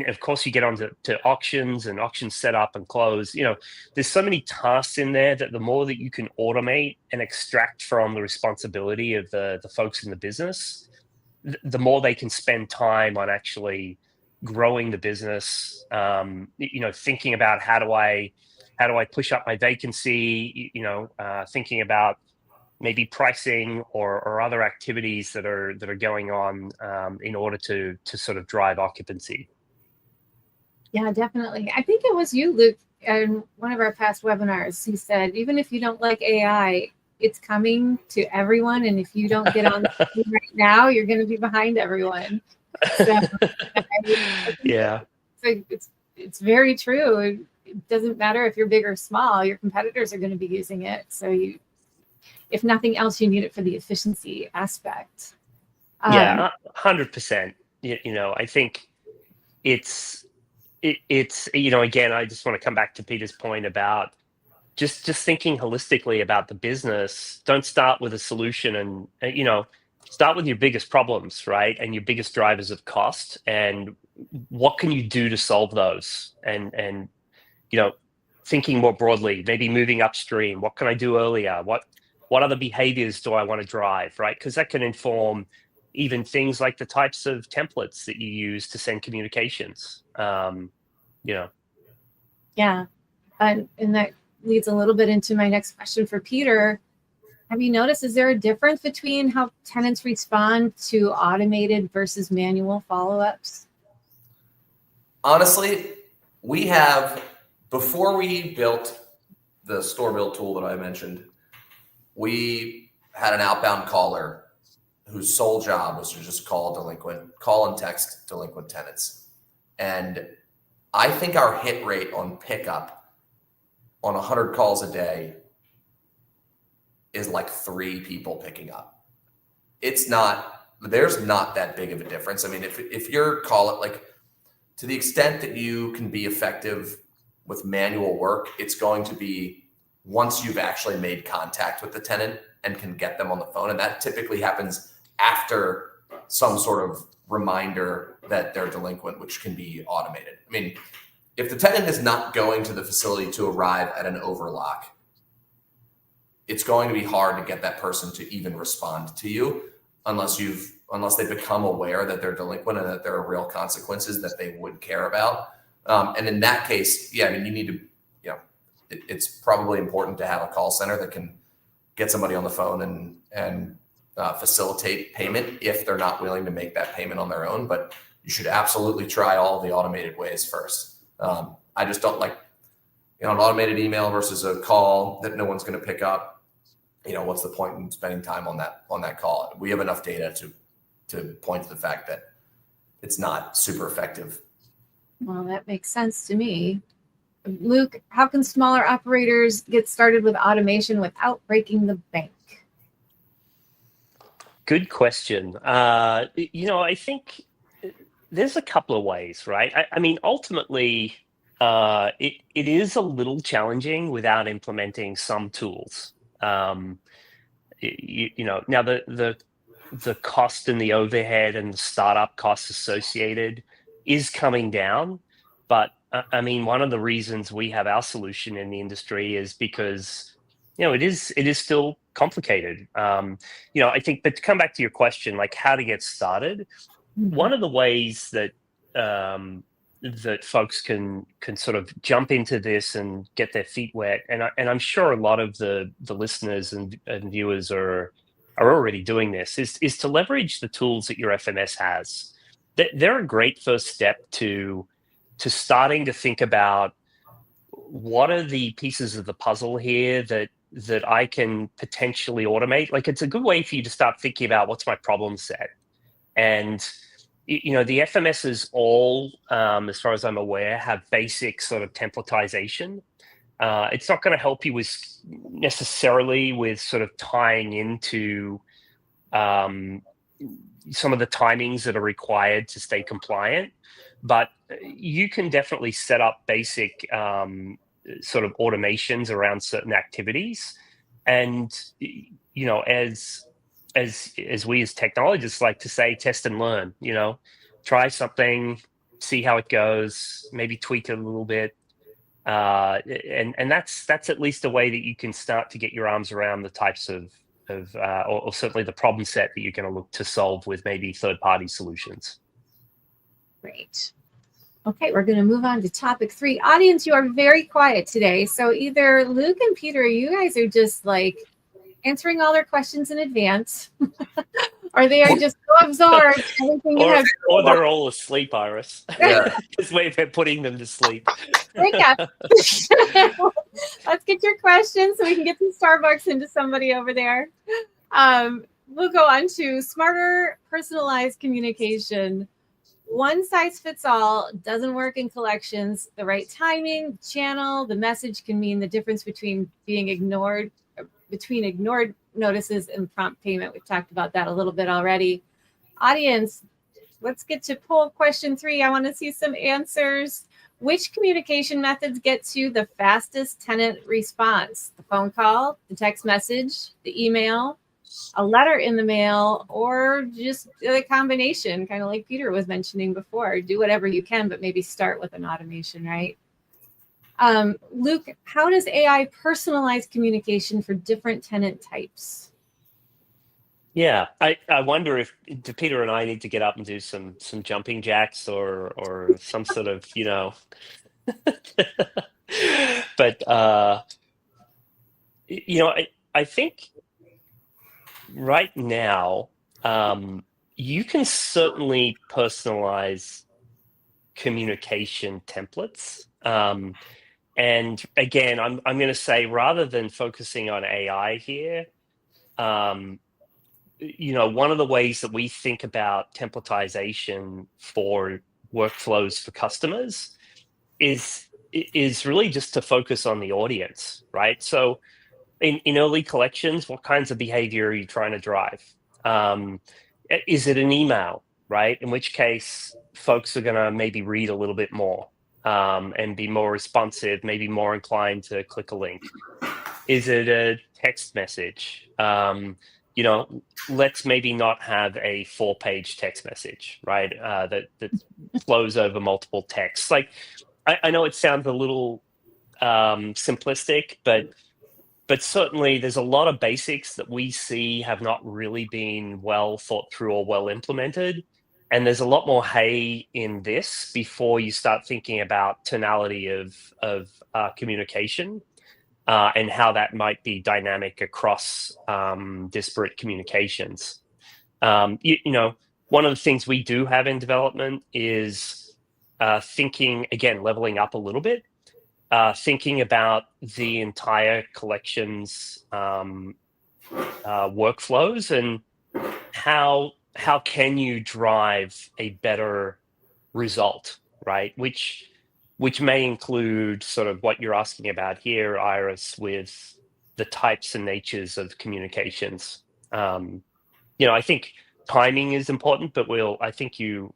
Speaker 16: of course you get on to auctions and auction setup and close. There's so many tasks in there that the more that you can automate and extract from the responsibility of the folks in the business, the more they can spend time on actually growing the business. Thinking about how do I push up my vacancy, thinking about maybe pricing or other activities that are going on in order to sort of drive occupancy.
Speaker 14: Yeah, definitely. I think it was you, Luke, in one of our past webinars. He said, even if you don't like AI, it's coming to everyone, and if you don't get on the team right now, you're going to be behind everyone. So,
Speaker 16: yeah,
Speaker 14: it's very true. It doesn't matter if you're big or small; your competitors are going to be using it. So if nothing else, you need it for the efficiency aspect.
Speaker 16: Yeah, 100%. I think it's again, I just want to come back to Peter's point about just thinking holistically about the business. Don't start with a solution, and start with your biggest problems, right? And your biggest drivers of cost, and what can you do to solve those? And thinking more broadly, maybe moving upstream. What can I do earlier? What other behaviors do I want to drive, right? Because that can inform even things like the types of templates that you use to send communications.
Speaker 14: Yeah, and that leads a little bit into my next question for Peter. Have you noticed, is there a difference between how tenants respond to automated versus manual follow-ups?
Speaker 15: Honestly, before we built the store build tool that I mentioned, we had an outbound caller whose sole job was to just call and text delinquent tenants. And I think our hit rate on pickup on 100 calls a day is like 3 people picking up. There's not that big of a difference. I mean, if you're to the extent that you can be effective with manual work, it's going to be once you've actually made contact with the tenant and can get them on the phone. And that typically happens after some sort of reminder that they're delinquent, which can be automated. I mean, if the tenant is not going to the facility to arrive at an overlock, it's going to be hard to get that person to even respond to you unless they become aware that they're delinquent and that there are real consequences that they would care about. And in that case, yeah, I mean, you need to, it's probably important to have a call center that can get somebody on the phone and facilitate payment if they're not willing to make that payment on their own. But you should absolutely try all the automated ways first. I just don't like, an automated email versus a call that no one's going to pick up. What's the point in spending time on that call? We have enough data to point to the fact that it's not super effective.
Speaker 14: Well, that makes sense to me. Luke, how can smaller operators get started with automation without breaking the bank?
Speaker 16: Good question. I think there's a couple of ways, right? I mean, ultimately, it is a little challenging without implementing some tools. Now the cost and the overhead and the startup costs associated is coming down, but I mean, one of the reasons we have our solution in the industry is because it is still complicated. I think, but to come back to your question, like how to get started, one of the ways that that folks can sort of jump into this and get their feet wet, and I'm sure a lot of the listeners and viewers are already doing this, is to leverage the tools that your FMS has. They're a great first step to starting to think about what are the pieces of the puzzle here that I can potentially automate. Like, it's a good way for you to start thinking about what's my problem set. And the FMSs all, as far as I'm aware, have basic sort of templatization. It's not going to help you necessarily with sort of tying into some of the timings that are required to stay compliant, but you can definitely set up basic sort of automations around certain activities. And as we as technologists like to say, test and learn. Try something, see how it goes, maybe tweak it a little bit, and that's at least a way that you can start to get your arms around the types of or certainly the problem set that you're going to look to solve with maybe third-party solutions.
Speaker 14: Great. Okay, we're going to move on to topic 3. Audience, you are very quiet today. So either Luke and Peter, you guys are just like answering all their questions in advance, or they are just so absorbed.
Speaker 16: Or they're all asleep, Iris.
Speaker 15: Yeah.
Speaker 16: This way of putting them to sleep.
Speaker 14: Wake up. Let's get your questions so we can get some Starbucks into somebody over there. We'll go on to smarter personalized communication. One size fits all doesn't work in collections. The right timing, channel, the message can mean the difference between ignored notices and prompt payment. We've talked about that a little bit already. Audience, let's get to poll question 3. I want to see some answers. Which communication methods get to the fastest tenant response? The phone call, the text message, the email, a letter in the mail, or just a combination, kind of like Peter was mentioning before. Do whatever you can, but maybe start with an automation, right? Luke, how does AI personalize communication for different tenant types?
Speaker 16: Yeah, I wonder if do Peter and I need to get up and do some jumping jacks or some sort of, but I think right now you can certainly personalize communication templates. And again, I'm going to say, rather than focusing on AI here, one of the ways that we think about templatization for workflows for customers is really just to focus on the audience, right? So in early collections, what kinds of behavior are you trying to drive? Is it an email, right? In which case, folks are going to maybe read a little bit more and be more responsive, maybe more inclined to click a link. Is it a text message? Let's maybe not have a 4-page text message, right? That flows over multiple texts. Like, I know it sounds a little simplistic, but certainly there's a lot of basics that we see have not really been well thought through or well implemented. And there's a lot more hay in this before you start thinking about tonality of communication and how that might be dynamic across disparate communications. One of the things we do have in development is thinking, again, leveling up a little bit, thinking about the entire collections workflows and how can you drive a better result, right? Which may include sort of what you're asking about here, Iris, with the types and natures of communications. I think timing is important, but I think you're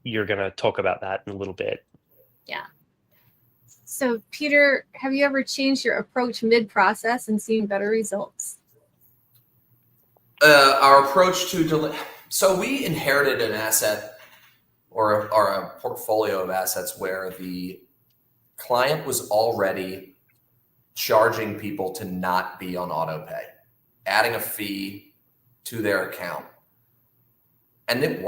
Speaker 16: going to talk about that in a little bit.
Speaker 14: Yeah. So, Peter, have you ever changed your approach mid-process and seen better results?
Speaker 15: Our approach to so we inherited an asset or a portfolio of assets where the client was already charging people to not be on auto pay, adding a fee to their account. And it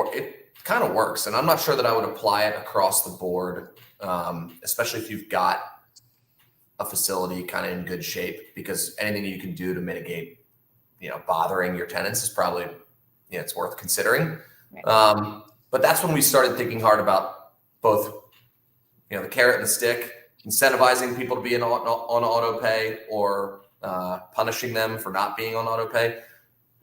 Speaker 15: kind of works. And I'm not sure that I would apply it across the board, especially if you've got a facility kind of in good shape, because anything you can do to mitigate, bothering your tenants is probably, it's worth considering. Right. But that's when we started thinking hard about both, the carrot and the stick, incentivizing people to be on auto pay or punishing them for not being on auto pay.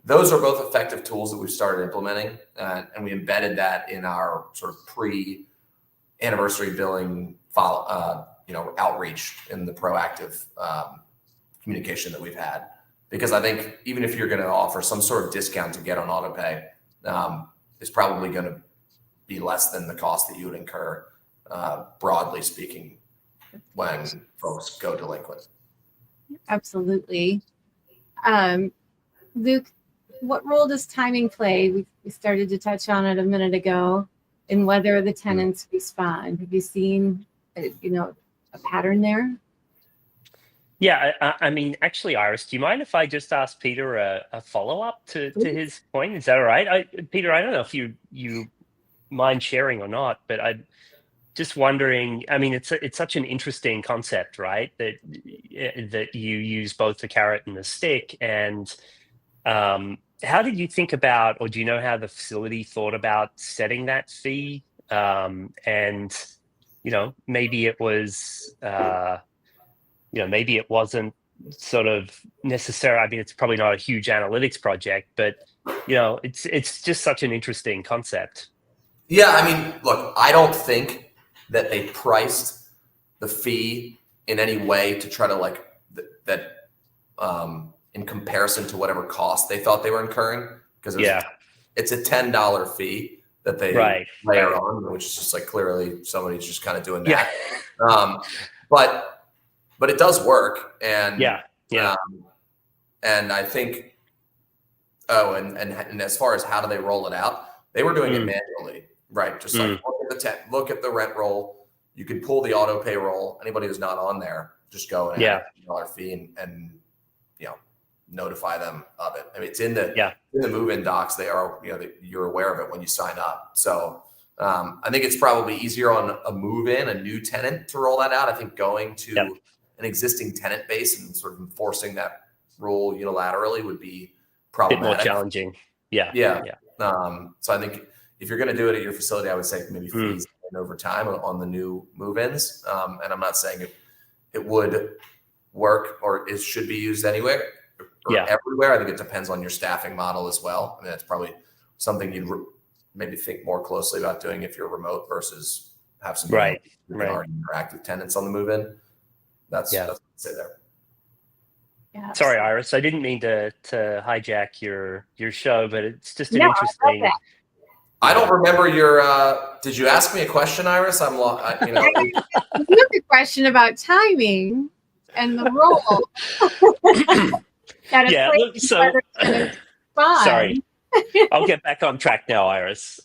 Speaker 15: Those are both effective tools that we've started implementing, and we embedded that in our sort of pre-anniversary billing outreach in the proactive communication that we've had. Because I think even if you're going to offer some sort of discount to get on auto pay, it's probably going to be less than the cost that you would incur, broadly speaking, when folks go delinquent.
Speaker 14: Absolutely. Luke, what role does timing play? We started to touch on it a minute ago, in whether the tenants respond. Have you seen, a pattern there?
Speaker 16: Yeah, I mean, actually, Iris, do you mind if I just ask Peter a follow-up to his point? Is that all right? Peter, I don't know if you mind sharing or not, but I'm just wondering, I mean, it's such an interesting concept, right? That you use both the carrot and the stick. And how did you think about, or do you know how the facility thought about setting that fee? And, maybe it was... maybe it wasn't sort of necessary. I mean, it's probably not a huge analytics project, but it's just such an interesting concept.
Speaker 15: Yeah, I mean, look, I don't think that they priced the fee in any way to try to in comparison to whatever cost they thought they were incurring, because it's a $10 fee that they layer on, which is just clearly somebody's just kind of doing that. But it does work, and and I think, and as far as how do they roll it out, they were doing it manually, right? Just look at the rent roll. You can pull the auto pay roll. Anybody who's not on there, just go and add a $10 fee and notify them of it. I mean, it's in the move-in docs. They are, you're aware of it when you sign up. So I think it's probably easier on a move-in, a new tenant, to roll that out. I think going to an existing tenant base and sort of enforcing that rule unilaterally would be problematic.
Speaker 16: A bit more challenging.
Speaker 15: So I think if you're going to do it at your facility, I would say maybe phase in over time on the new move-ins. And I'm not saying it would work or it should be used anywhere or everywhere. I think it depends on your staffing model as well. I mean, that's probably something you'd maybe think more closely about doing if you're remote versus have some already interact with tenants on the move-in. That's what I'd say there.
Speaker 14: Yeah.
Speaker 16: Sorry, Iris, I didn't mean to hijack your show, but it's just an interesting.
Speaker 15: I don't remember your. Did you ask me a question, Iris? I'm.
Speaker 14: You have a question about timing and the role.
Speaker 16: Sorry, I'll get back on track now, Iris.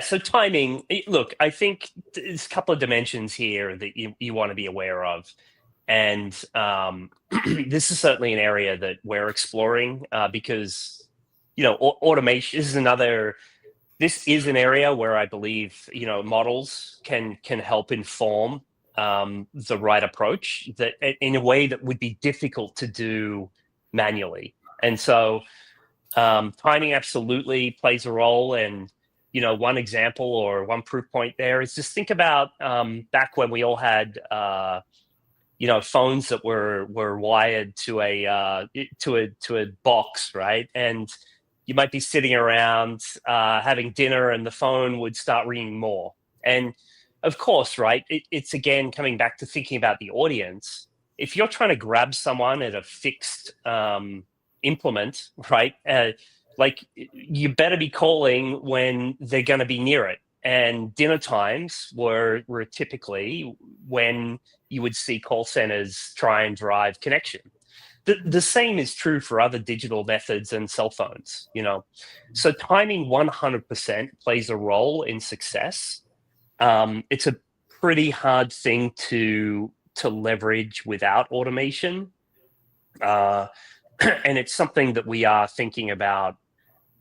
Speaker 16: So timing, look, I think there's a couple of dimensions here that you want to be aware of. And this is certainly an area that we're exploring because, automation this is an area where I believe, models can help inform the right approach that in a way that would be difficult to do manually. And so timing absolutely plays a role. And one example or one proof point there is just think about back when we all had, phones that were wired to a box, right? And you might be sitting around having dinner, and the phone would start ringing more. And of course, right, it's again coming back to thinking about the audience. if you're trying to grab someone at a fixed implement, right? Like you better be calling when they're going to be near it. And dinner times were typically when you would see call centers try and drive connection. The same is true for other digital methods and cell phones, you know. So timing 100% plays a role in success. It's a pretty hard thing to leverage without automation. And it's something that we are thinking about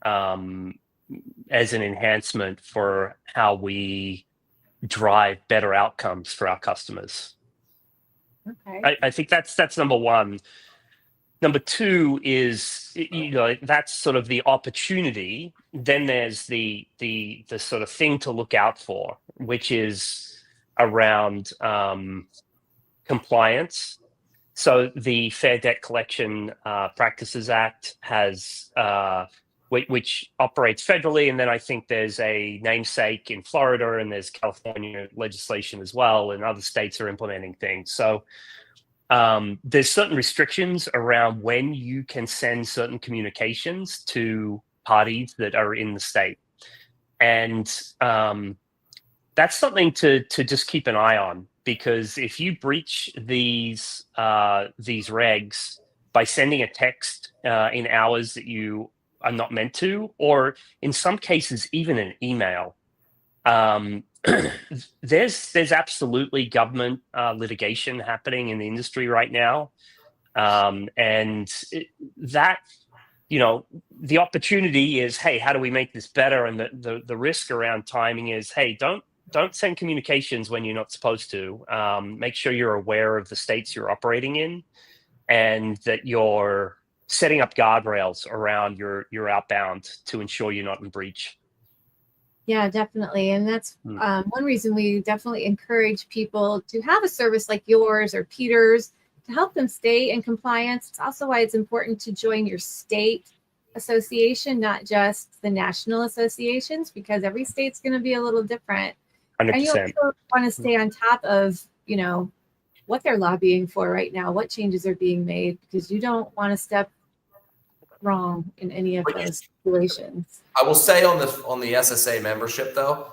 Speaker 16: as an enhancement for how we drive better outcomes for our customers.
Speaker 14: Okay.
Speaker 16: I think that's number one. Number two is, you know, that's sort of the opportunity. Then there's the sort of thing to look out for, which is around compliance. So the Fair Debt Collection Practices Act has, which operates federally, and then I think there's a namesake in Florida, and there's California legislation as well, and other states are implementing things. So there's certain restrictions around when you can send certain communications to parties that are in the state. And that's something to just keep an eye on, because if you breach these regs by sending a text in hours that you are not meant to, or in some cases even an email, there's absolutely government litigation happening in the industry right now, and that, you know, the opportunity is, hey, how do we make this better? And the risk around timing is, hey, don't send communications when you're not supposed to. Make sure you're aware of the states you're operating in, and that you're setting up guardrails around your outbound to ensure you're not in breach.
Speaker 14: Yeah, definitely. And that's one reason we definitely encourage people to have a service like yours or Peter's to help them stay in compliance. It's also why it's important to join your state association, not just the national associations, because every state's going to be a little different.
Speaker 16: 100%.
Speaker 14: And you also want to stay on top of, you know, what they're lobbying for right now, what changes are being made, because you don't want to step wrong in any of those situations.
Speaker 15: I will say on the SSA membership though,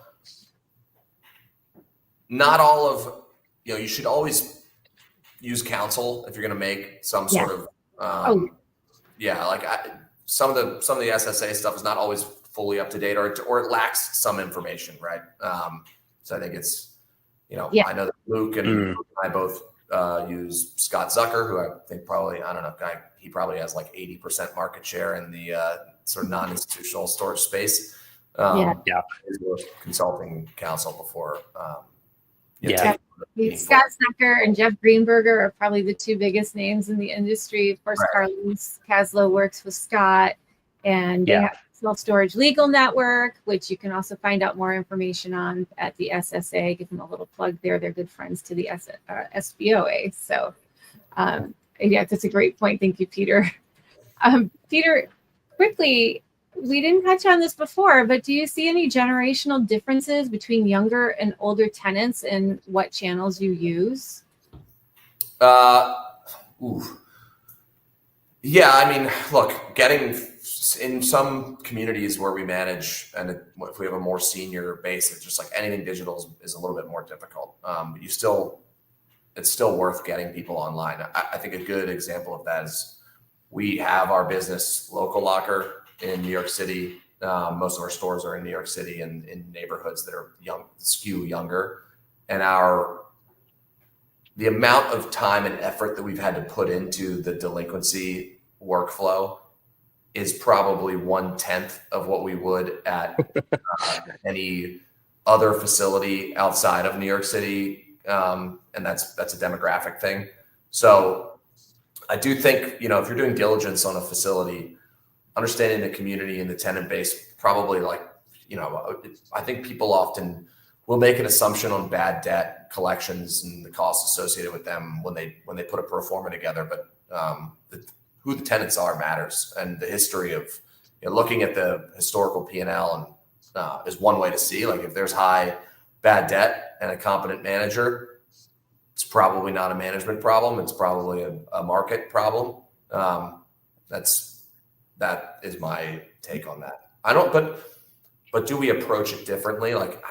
Speaker 15: not all of, you know, you should always use counsel if you're going to make some sort of some of the SSA stuff is not always fully up to date, or it lacks some information, right? So I think it's, you know, I know that Luke and I both use Scott Zucker, who I think probably, I don't know, he probably has like 80% market share in the sort of non-institutional storage space. Consulting counsel before.
Speaker 14: Scott Zucker and Jeff Greenberger are probably the two biggest names in the industry. Of course, Carlos Caslow works with Scott, and they have Self-Storage Legal Network, which you can also find out more information on at the SSA. Give them a little plug there. They're good friends to the SBOA. So, that's a great point. Thank you, Peter. Peter, quickly, we didn't touch on this before, but do you see any generational differences between younger and older tenants and what channels you use?
Speaker 15: Yeah, I mean, look, getting in some communities where we manage, and if we have a more senior base, it's just like anything digital is a little bit more difficult. But it's still worth getting people online. I think a good example of that is we have our business Local Locker in New York City. Most of our stores are in New York City and in neighborhoods that are skew younger. And the amount of time and effort that we've had to put into the delinquency workflow is probably 1/10 of what we would at any other facility outside of New York City. And that's a demographic thing. So I do think, you know, if you're doing diligence on a facility, understanding the community and the tenant base, probably like, you know, I think people often will make an assumption on bad debt collections and the costs associated with them when they put a pro forma together. But who the tenants are matters, and the history of, you know, looking at the historical P&L and is one way to see, like, if there's high bad debt and a competent manager, It's probably not a management problem. It's probably a market problem. That is my take on that. But do we approach it differently? Like,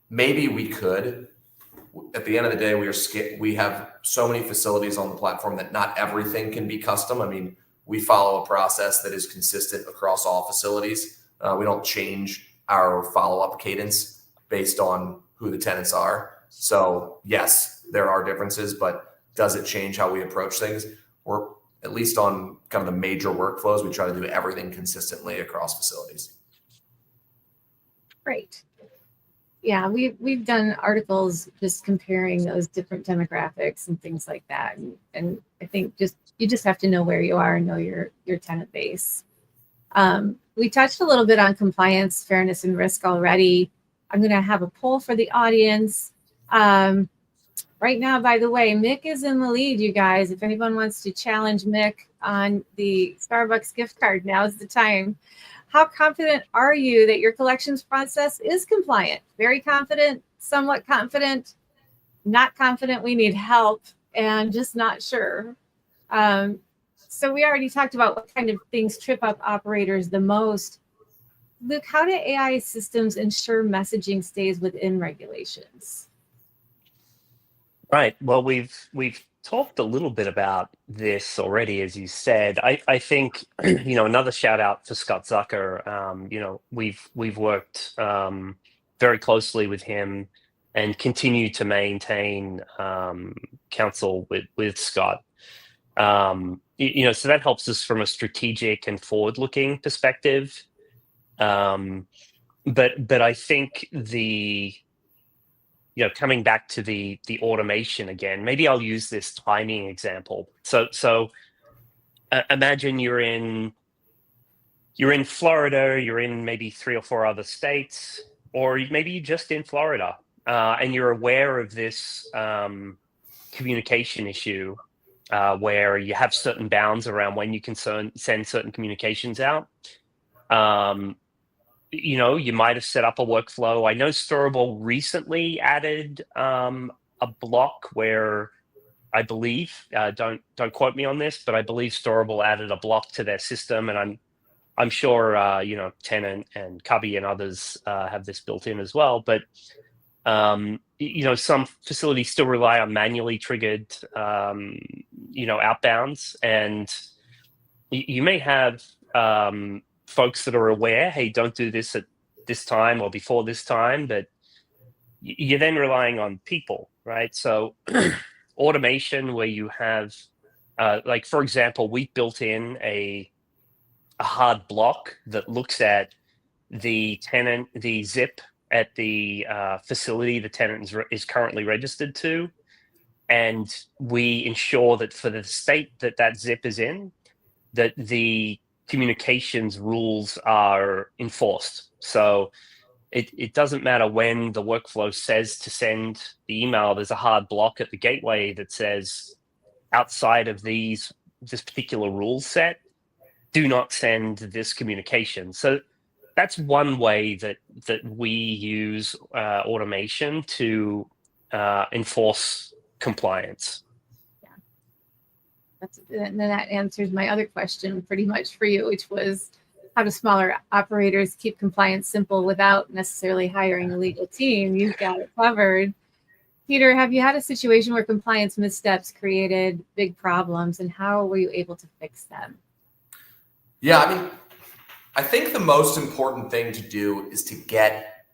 Speaker 15: maybe we could. At the end of the day, we have so many facilities on the platform that not everything can be custom. I mean, we follow a process that is consistent across all facilities. We don't change our follow-up cadence based on who the tenants are. So yes, there are differences, but does it change how we approach things? Or at least on kind of the major workflows, we try to do everything consistently across facilities.
Speaker 14: Great. Yeah, we've done articles just comparing those different demographics and things like that. And I think you just have to know where you are and know your tenant base. We touched a little bit on compliance, fairness, and risk already. I'm going to have a poll for the audience. Right now, by the way, Mick is in the lead, you guys. If anyone wants to challenge Mick on the Starbucks gift card, now's the time. How confident are you that your collections process is compliant? Very confident, somewhat confident, not confident, we need help, and just not sure. So we already talked about what kind of things trip up operators the most. Luke, how do AI systems ensure messaging stays within regulations?
Speaker 16: Right. Well, we've talked a little bit about this already, as you said. I think another shout out for Scott Zucker. We've worked very closely with him and continue to maintain counsel with Scott. So that helps us from a strategic and forward-looking perspective. But I think coming back to the automation again, maybe I'll use this timing example. So imagine you're in Florida, you're in maybe 3 or 4 other states, or maybe you're just in Florida, and you're aware of this communication issue where you have certain bounds around when you can send certain communications out. You might have set up a workflow. I know Storable recently added a block where I believe, don't quote me on this, but I believe Storable added a block to their system, and I'm sure Tenant and Cubby and others have this built in as well. But some facilities still rely on manually triggered outbounds, and you may have folks that are aware, hey, don't do this at this time or before this time, but you're then relying on people, right? So automation where you have, for example, we built in a hard block that looks at the zip at the facility the tenant is currently registered to, and we ensure that for the state that zip is in, that the communications rules are enforced. So it doesn't matter when the workflow says to send the email, there's a hard block at the gateway that says outside of this particular rule set, do not send this communication. So that's one way that we use automation to enforce compliance.
Speaker 14: And then that answers my other question pretty much for you, which was how do smaller operators keep compliance simple without necessarily hiring a legal team? You've got it covered. Peter, have you had a situation where compliance missteps created big problems, and how were you able to fix them?
Speaker 15: Yeah, I think the most important thing to do is to get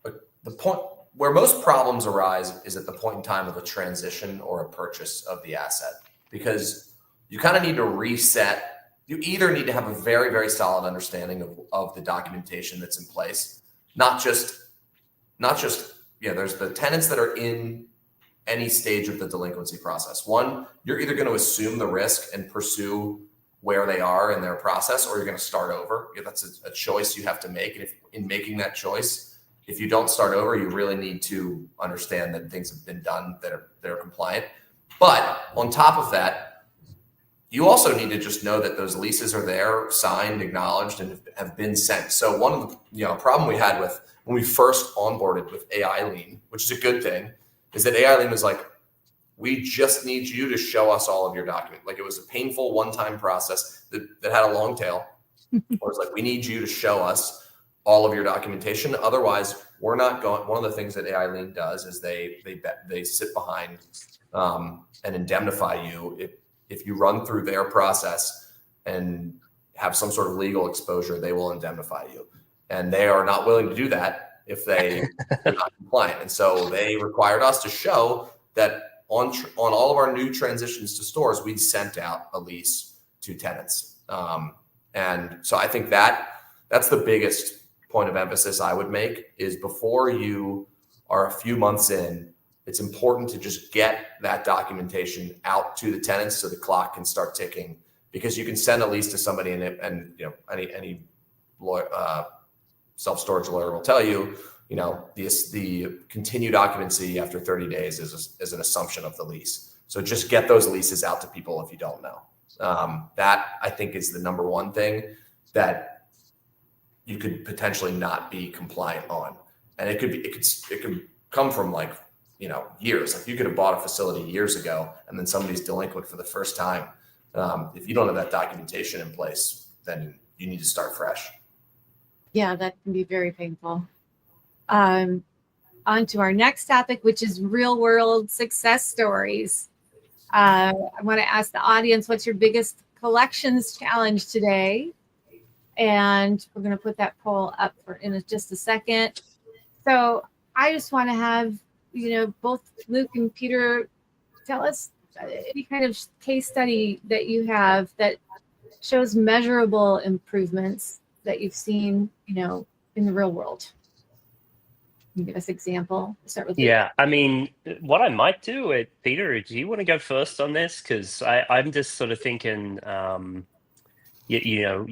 Speaker 15: the point where most problems arise is at the point in time of a transition or a purchase of the asset. Because you kind of need to reset. You either need to have a very, very solid understanding of the documentation that's in place, not just there's the tenants that are in any stage of the delinquency process. One, you're either going to assume the risk and pursue where they are in their process, or you're going to start over. That's a choice you have to make. And if in making that choice, if you don't start over, you really need to understand that things have been done that are compliant. But on top of that, you also need to just know that those leases are there, signed, acknowledged, and have been sent. So one of the problem we had with when we first onboarded with AI Lean, which is a good thing, is that AI Lean was like, we just need you to show us all of your document. Like it was a painful one-time process that had a long tail. Or it's like, we need you to show us all of your documentation. Otherwise, we're not going. One of the things that AI Lean does is they sit behind and indemnify you if you run through their process and have some sort of legal exposure. They will indemnify you, and they are not willing to do that if they are not compliant. And so they required us to show that on all of our new transitions to stores, we sent out a lease to tenants. And so I think that's the biggest point of emphasis I would make is before you are a few months in, it's important to just get that documentation out to the tenants so the clock can start ticking, because you can send a lease to somebody and you know, any self-storage lawyer will tell you, you know, the continued occupancy after 30 days is an assumption of the lease. So just get those leases out to people if you don't know. That I think is the number one thing that you could potentially not be compliant on. And it could come from like, you know, years. Like you could have bought a facility years ago and then somebody's delinquent for the first time. If you don't have that documentation in place, then you need to start fresh.
Speaker 14: Yeah, that can be very painful. On to our next topic, which is real world success stories. I want to ask the audience, what's your biggest collections challenge today? And we're going to put that poll up in just a second. So I just want to have, you know, both Luke and Peter tell us any kind of case study that you have that shows measurable improvements that you've seen, you know, in the real world. Can you give us an example? Start with
Speaker 16: Yeah, I mean, what I might do, Peter, do you want to go first on this? Because I'm just sort of thinking, you know,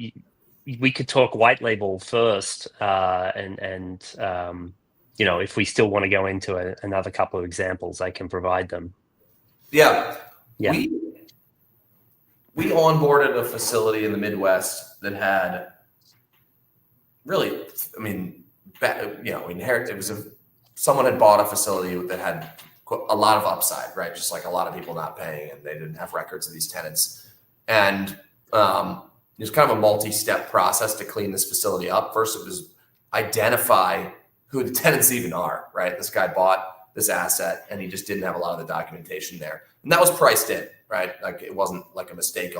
Speaker 16: we could talk white label first, and you know, if we still want to go into another couple of examples, I can provide them.
Speaker 15: Yeah.
Speaker 16: Yeah.
Speaker 15: We onboarded a facility in the Midwest that had really, I mean, you know, someone had bought a facility that had a lot of upside, right? Just like a lot of people not paying, and they didn't have records of these tenants. And there's kind of a multi-step process to clean this facility up. First, it was identify who the tenants even are, right? This guy bought this asset and he just didn't have a lot of the documentation there. And that was priced in, right? Like it wasn't like a mistake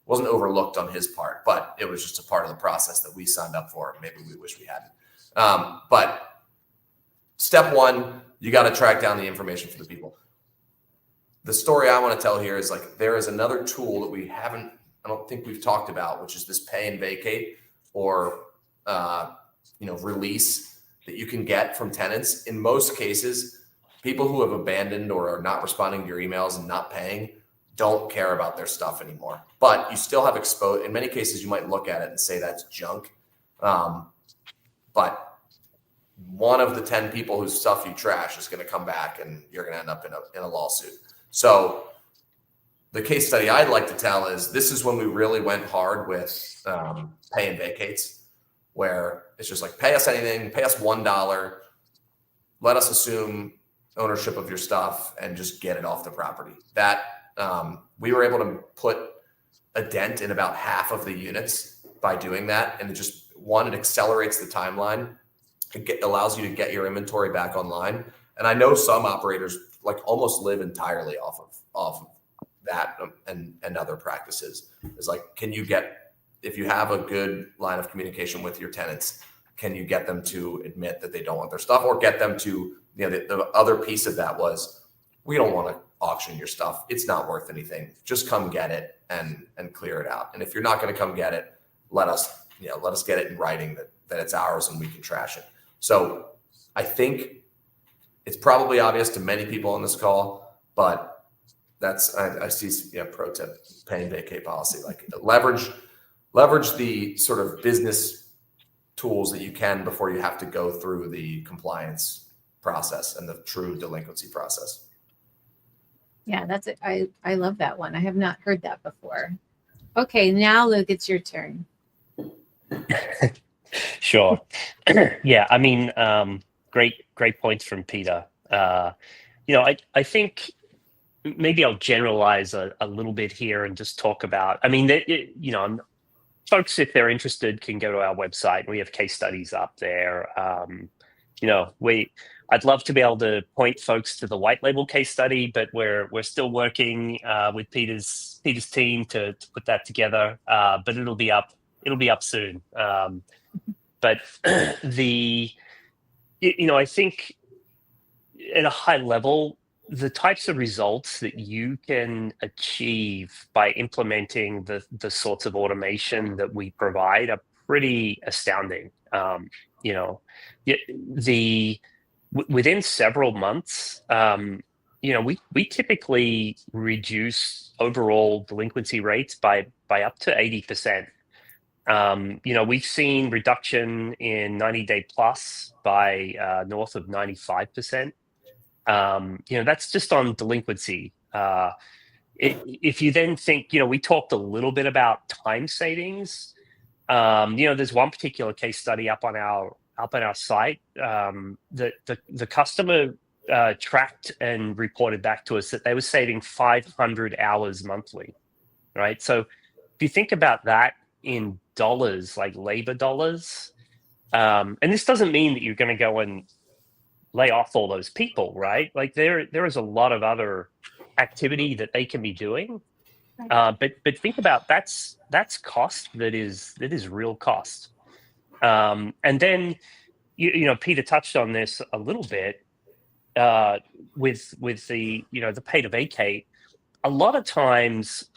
Speaker 15: wasn't overlooked on his part, but it was just a part of the process that we signed up for. Maybe we wish we hadn't. But step one, you got to track down the information for the people. The story I want to tell here is like, there is another tool that I don't think we've talked about, which is this pay and vacate or, you know, release that you can get from tenants. In most cases, people who have abandoned or are not responding to your emails and not paying don't care about their stuff anymore. But you still have exposed. In many cases, you might look at it and say that's junk. But one of the 10 people whose stuff you trash is going to come back and you're going to end up in a lawsuit. So the case study I'd like to tell is this is when we really went hard with pay and vacates, where it's just like, pay us anything, pay us $1, let us assume ownership of your stuff and just get it off the property. That we were able to put a dent in about half of the units by doing that. And it accelerates the timeline. It allows you to get your inventory back online. And I know some operators like almost live entirely off of that and other practices. It's like, if you have a good line of communication with your tenants, can you get them to admit that they don't want their stuff, or get them to, you know, the other piece of that was, we don't want to auction your stuff. It's not worth anything. Just come get it and clear it out. And if you're not going to come get it, let us get it in writing that it's ours and we can trash it. So I think it's probably obvious to many people on this call, but I see, pro tip, pay and vacate policy, like leverage the sort of business tools that you can before you have to go through the compliance process and the true delinquency process.
Speaker 14: Yeah, that's it. I love that one. I have not heard that before. Okay, now Luke, it's your turn.
Speaker 16: Sure. Yeah, I mean, great points from Peter. I think maybe I'll generalize a little bit here and just talk about, folks, if they're interested, can go to our website. We have case studies up there. I'd love to be able to point folks to the white label case study, but we're still working with Peter's team to put that together. But it'll be up soon. But I think at a high level, the types of results that you can achieve by implementing the sorts of automation that we provide are pretty astounding. Within several months, we typically reduce overall delinquency rates by up to 80%. We've seen reduction in 90-day plus by north of 95%. That's just on delinquency. If you then think, we talked a little bit about time savings. There's one particular case study up on our site that the customer tracked and reported back to us that they were saving 500 hours monthly, right? So if you think about that in dollars, like labor dollars, and this doesn't mean that you're going to go and lay off all those people, right? Like there is a lot of other activity that they can be doing. But think about that's cost that is real cost. And then Peter touched on this a little bit with the the pay to vacate. A lot of times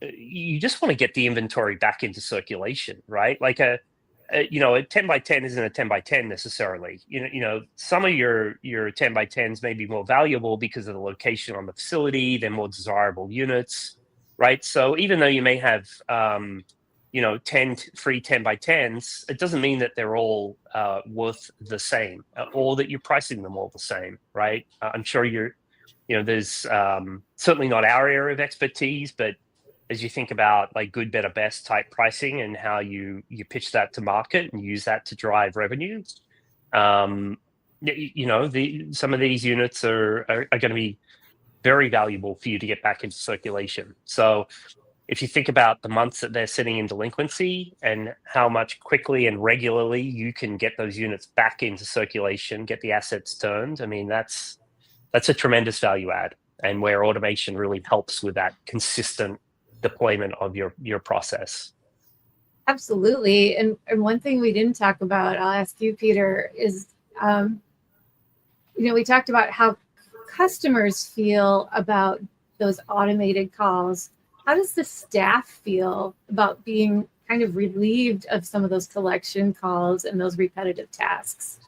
Speaker 16: you just want to get the inventory back into circulation, right? Like a 10 by 10 isn't a 10 by 10 necessarily. Some of your 10 by 10s may be more valuable because of the location on the facility. They're more desirable units, right? So even though you may have 10 free 10 by 10s, it doesn't mean that they're all worth the same or that you're pricing them all the same, right? I'm sure there's certainly not our area of expertise, but as you think about like good, better, best type pricing and how you pitch that to market and use that to drive revenue, some of these units are going to be very valuable for you to get back into circulation. So if you think about the months that they're sitting in delinquency and how much quickly and regularly you can get those units back into circulation, get the assets turned, I mean, that's a tremendous value add, and where automation really helps with that consistent deployment of your process.
Speaker 14: Absolutely. And one thing we didn't talk about, I'll ask you, Peter, is we talked about how customers feel about those automated calls. How does the staff feel about being kind of relieved of some of those collection calls and those repetitive tasks?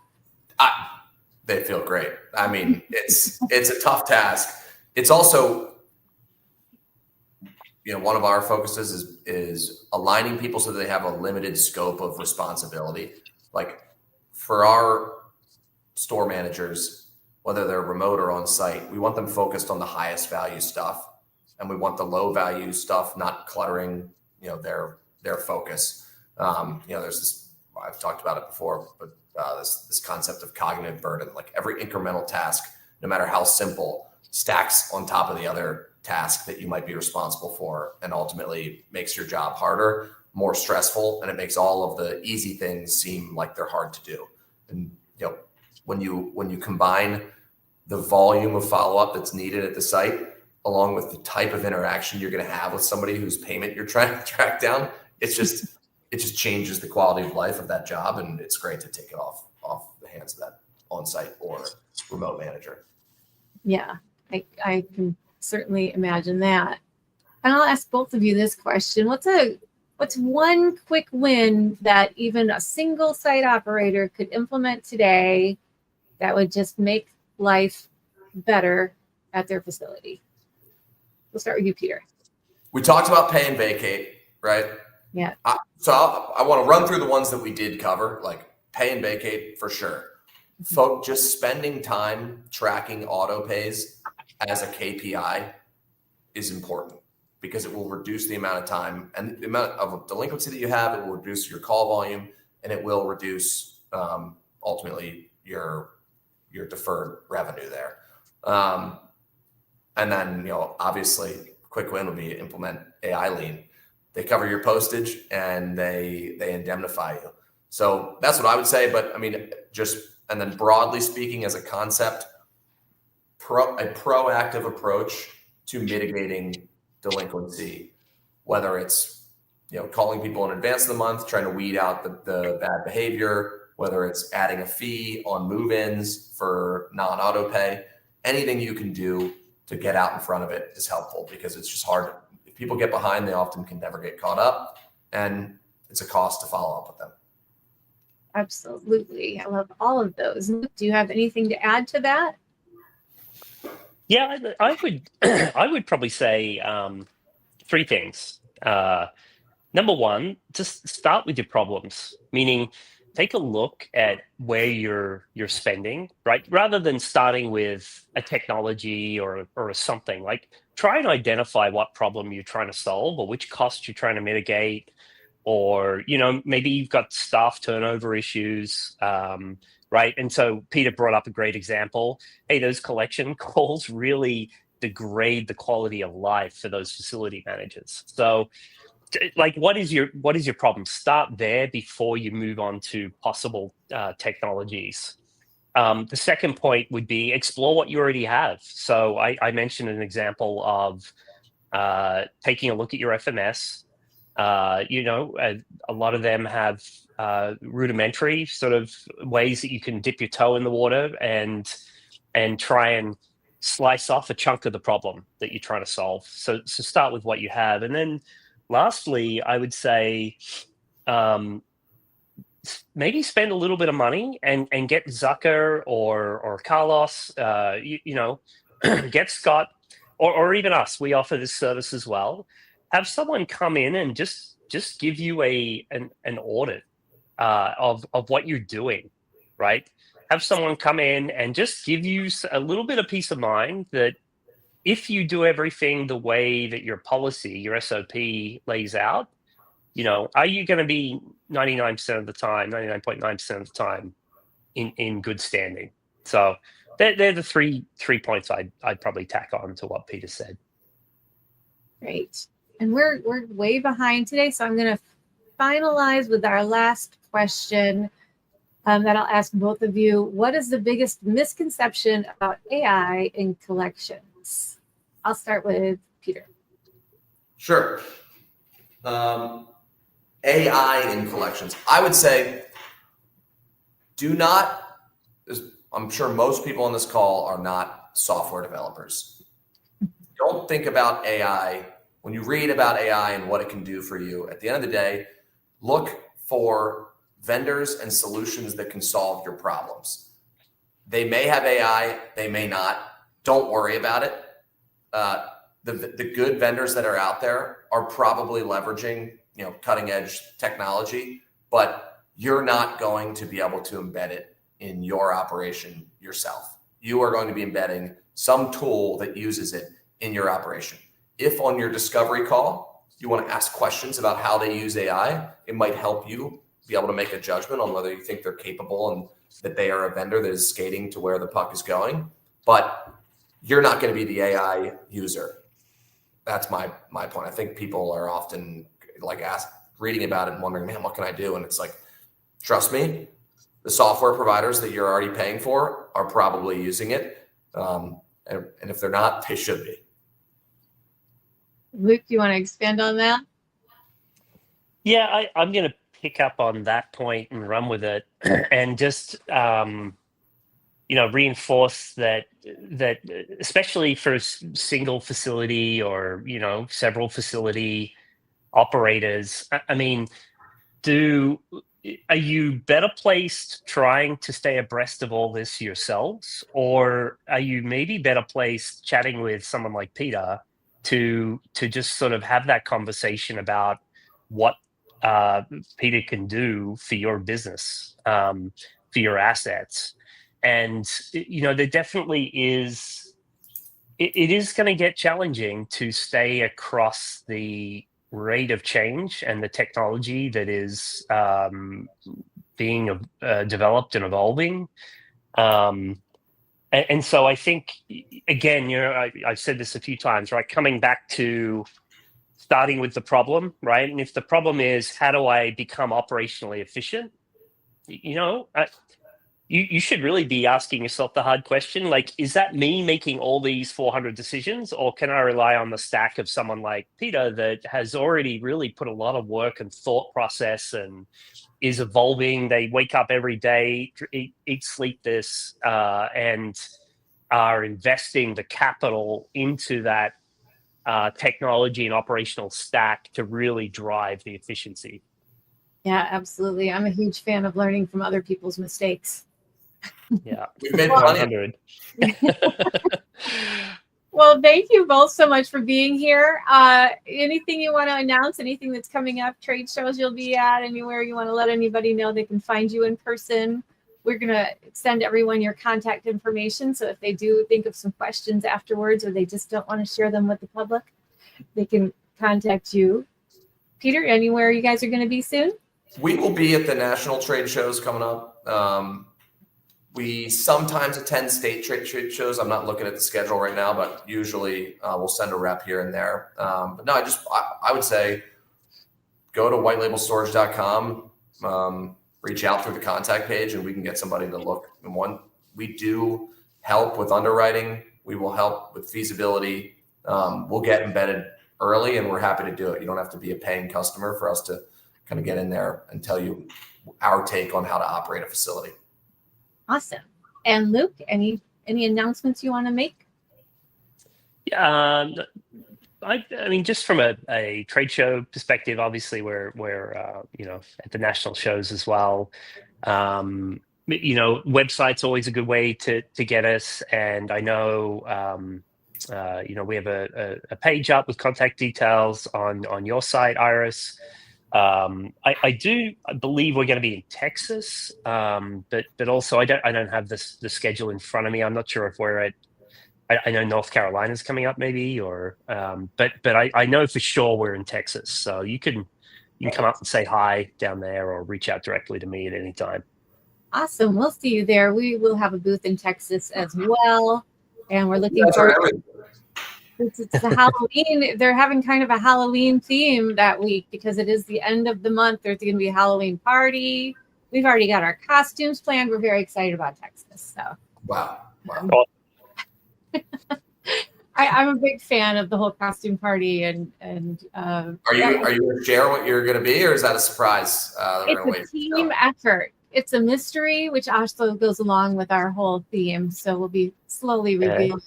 Speaker 15: They feel great. I mean, it's a tough task. It's also, one of our focuses is aligning people so they have a limited scope of responsibility. Like for our store managers, whether they're remote or on site, we want them focused on the highest value stuff, and we want the low value stuff not cluttering, their focus. There's this, I've talked about it before, but this concept of cognitive burden, like every incremental task, no matter how simple, stacks on top of the other task that you might be responsible for, and ultimately makes your job harder, more stressful, and it makes all of the easy things seem like they're hard to do. And when you combine the volume of follow-up that's needed at the site along with the type of interaction you're going to have with somebody whose payment you're trying to track down, it just changes the quality of life of that job, and it's great to take it off the hands of that on-site or remote manager.
Speaker 14: Yeah, I can certainly imagine that. And I'll ask both of you this question. What's one quick win that even a single site operator could implement today that would just make life better at their facility? We'll start with you, Peter.
Speaker 15: We talked about pay and vacate, right?
Speaker 14: Yeah.
Speaker 15: So I want to run through the ones that we did cover, like pay and vacate for sure. Folk, just spending time tracking auto pays as a KPI is important because it will reduce the amount of time and the amount of delinquency that you have. It will reduce your call volume, and it will reduce ultimately your your deferred revenue there. And then, obviously, quick win would be implement AI lien. They cover your postage and they indemnify you. So that's what I would say. But I mean, and then broadly speaking, as a concept, a proactive approach to mitigating delinquency, whether it's calling people in advance of the month, trying to weed out the bad behavior, whether it's adding a fee on move-ins for non-auto pay, anything you can do to get out in front of it is helpful, because it's just hard. If people get behind, they often can never get caught up, and it's a cost to follow up with them.
Speaker 14: Absolutely. I love all of those. Do you have anything to add to that?
Speaker 16: Yeah, I would I would probably say three things. Number one, just start with your problems, meaning take a look at where you're spending, right? Rather than starting with a technology or something, like try and identify what problem you're trying to solve or which cost you're trying to mitigate, or maybe you've got staff turnover issues, right? And so Peter brought up a great example. Hey, those collection calls really degrade the quality of life for those facility managers. So like, what is your problem? Start there before you move on to possible technologies. The second point would be explore what you already have. So I mentioned an example of taking a look at your FMS. A lot of them have rudimentary sort of ways that you can dip your toe in the water and try and slice off a chunk of the problem that you're trying to solve. So start with what you have, and then lastly, I would say maybe spend a little bit of money and get Zucker or Carlos, get Scott, or even us. We offer this service as well. Have someone come in and just give you an audit of what you're doing, right? Have someone come in and just give you a little bit of peace of mind that if you do everything the way that your policy, your SOP lays out, are you going to be 99% of the time, 99.9% of the time in good standing? So they're the three points I'd probably tack on to what Peter said.
Speaker 14: Great. And we're way behind today, so I'm going to finalize with our last question that I'll ask both of you. What is the biggest misconception about AI in collections? I'll start with Peter.
Speaker 15: Sure. AI in collections. I would say I'm sure most people on this call are not software developers. Don't think about AI. When you read about AI and what it can do for you, at the end of the day, look for vendors and solutions that can solve your problems. They may have AI, they may not. Don't worry about it. The good vendors that are out there are probably leveraging, cutting edge technology, but you're not going to be able to embed it in your operation yourself. You are going to be embedding some tool that uses it in your operation. If on your discovery call, you want to ask questions about how they use AI, it might help you be able to make a judgment on whether you think they're capable and that they are a vendor that is skating to where the puck is going. But you're not going to be the AI user. That's my point. I think people are often reading about it and wondering, man, what can I do? And it's like, trust me, the software providers that you're already paying for are probably using it. And if they're not, they should be.
Speaker 14: Luke, do you want to expand on that?
Speaker 16: Yeah, I'm going to pick up on that point and run with it and just, reinforce that especially for single facility or, several facility operators, I mean, are you better placed trying to stay abreast of all this yourselves, or are you maybe better placed chatting with someone like Peter to just sort of have that conversation about what Peter can do for your business, for your assets? And there definitely is. It is going to get challenging to stay across the rate of change and the technology that is being developed and evolving. And so I think, again, I've said this a few times, right? Coming back to starting with the problem, right? And if the problem is, how do I become operationally efficient? You should really be asking yourself the hard question, like, is that me making all these 400 decisions, or can I rely on the stack of someone like Peter that has already really put a lot of work and thought process and is evolving? They wake up every day, eat, sleep this, and are investing the capital into that technology and operational stack to really drive the efficiency.
Speaker 14: Yeah, absolutely. I'm a huge fan of learning from other people's mistakes.
Speaker 16: Yeah,
Speaker 15: we've made plenty.
Speaker 16: 100.
Speaker 14: Well, thank you both so much for being here. Anything you want to announce? Anything that's coming up? Trade shows you'll be at? Anywhere you want to let anybody know they can find you in person? We're going to send everyone your contact information. So if they do think of some questions afterwards, or they just don't want to share them with the public, they can contact you. Peter, anywhere you guys are going to be soon?
Speaker 15: We will be at the national trade shows coming up. We sometimes attend state trade shows. I'm not looking at the schedule right now, but usually we'll send a rep here and there. But no, I would say go to whitelabelstorage.com, reach out through the contact page, and we can get somebody to look. And we do help with underwriting. We will help with feasibility. We'll get embedded early, and we're happy to do it. You don't have to be a paying customer for us to kind of get in there and tell you our take on how to operate a facility.
Speaker 14: Awesome. And Luke, any announcements you want to make?
Speaker 16: Yeah, I mean, just from a trade show perspective, obviously we're at the national shows as well. Website's always a good way to get us, and I know we have a page up with contact details on your site, Iris. I believe we're going to be in Texas, but also I don't have the schedule in front of me. I'm not sure if we're at. I know North Carolina's coming up, maybe, or but I know for sure we're in Texas. So you can come up and say hi down there, or reach out directly to me at any time.
Speaker 14: Awesome. We'll see you there. We will have a booth in Texas as well, and we're looking forward. It's a Halloween. They're having kind of a Halloween theme that week because it is the end of the month. There's going to be a Halloween party. We've already got our costumes planned. We're very excited about Texas. So
Speaker 15: wow.
Speaker 14: I'm a big fan of the whole costume party, and
Speaker 15: are you going to share what you're going to be, or is that a surprise?
Speaker 14: It's a team effort. It's a mystery, which also goes along with our whole theme. So we'll be slowly revealing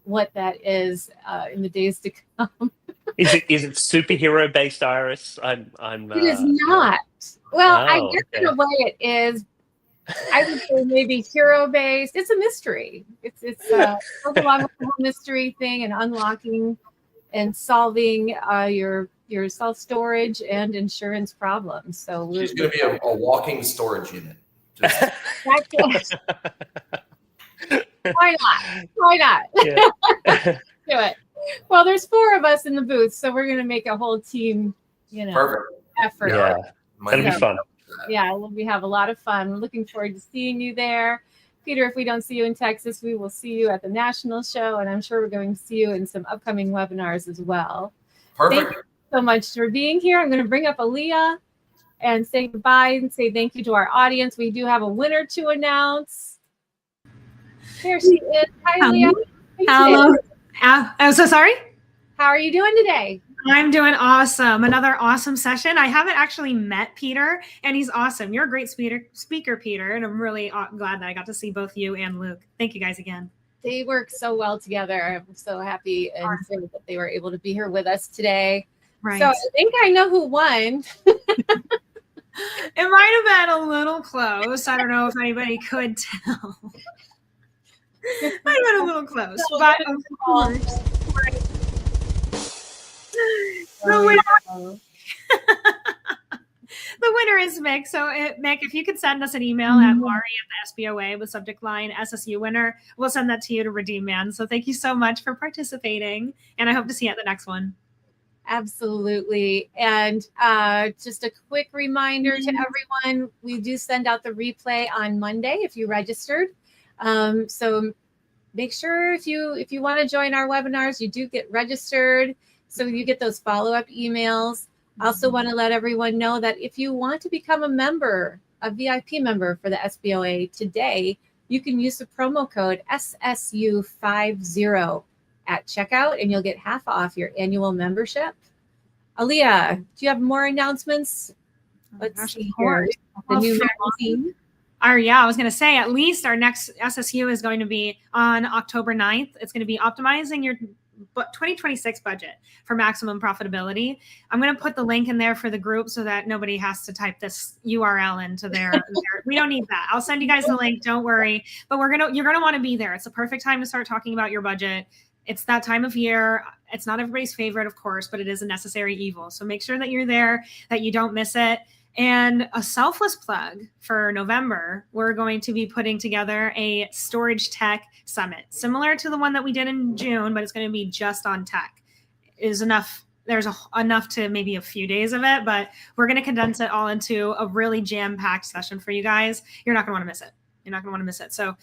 Speaker 14: what that is in the days to come. Is
Speaker 16: it superhero based, Iris?
Speaker 14: It is not. Well, I guess in a way it is. I would say maybe hero based. It's a mystery. It's goes along with the whole mystery thing and unlocking and solving your self-storage and insurance problems. So
Speaker 15: she's going to be a walking storage unit.
Speaker 14: Why not? Yeah. Do it. Well, there's 4 of us in the booth, so we're going to make a whole team,
Speaker 15: perfect
Speaker 14: effort.
Speaker 16: Yeah, that'll be fun.
Speaker 14: Yeah, we have a lot of fun. We're looking forward to seeing you there. Peter, if we don't see you in Texas, we will see you at the national show, and I'm sure we're going to see you in some upcoming webinars as well.
Speaker 15: Perfect.
Speaker 14: Thank you so much for being here. I'm going to bring up Aaliyah and say goodbye and say thank you to our audience. We do have a winner to announce. There she is. Hi, Aaliyah.
Speaker 1: Hello. I'm so sorry.
Speaker 14: How are you doing today?
Speaker 1: I'm doing awesome. Another awesome session. I haven't actually met Peter, and he's awesome. You're a great speaker, Peter, and I'm really glad that I got to see both you and Luke. Thank you guys again.
Speaker 14: They work so well together. I'm so happy and thrilled that they were able to be here with us today.
Speaker 1: Right.
Speaker 14: So I think I know who won.
Speaker 1: It might have been a little close. I don't know if anybody could tell. Might have been a little close, but of course. The winner is Mick. So, Mick, if you could send us an email at Mari@the SBOA with subject line SSU winner, we'll send that to you to redeem, man. So thank you so much for participating, and I hope to see you at the next one.
Speaker 14: Absolutely. And just a quick reminder to everyone, we do send out the replay on Monday if you registered. So make sure if you want to join our webinars, you do get registered so you get those follow-up emails. Also want to let everyone know that if you want to become a member, a VIP member for the SBOA today, you can use the promo code SSU50 at checkout and you'll get half off your annual membership. Aaliyah, do you have more announcements? Let's see here. The new magazine.
Speaker 1: Yeah, I was going to say, at least our next SSU is going to be on October 9th. It's going to be optimizing your 2026 budget for maximum profitability. I'm going to put the link in there for the group so that nobody has to type this URL into their we don't need that. I'll send you guys the link. Don't worry. But you're going to want to be there. It's the perfect time to start talking about your budget. It's that time of year. It's not everybody's favorite, of course, but it is a necessary evil. So make sure that you're there, that you don't miss it. And a selfless plug for November, we're going to be putting together a storage tech summit, similar to the one that we did in June, but it's going to be just on tech. There's enough to maybe a few days of it, but we're going to condense it all into a really jam-packed session for you guys. You're not going to want to miss it. You're not going to want to miss it. So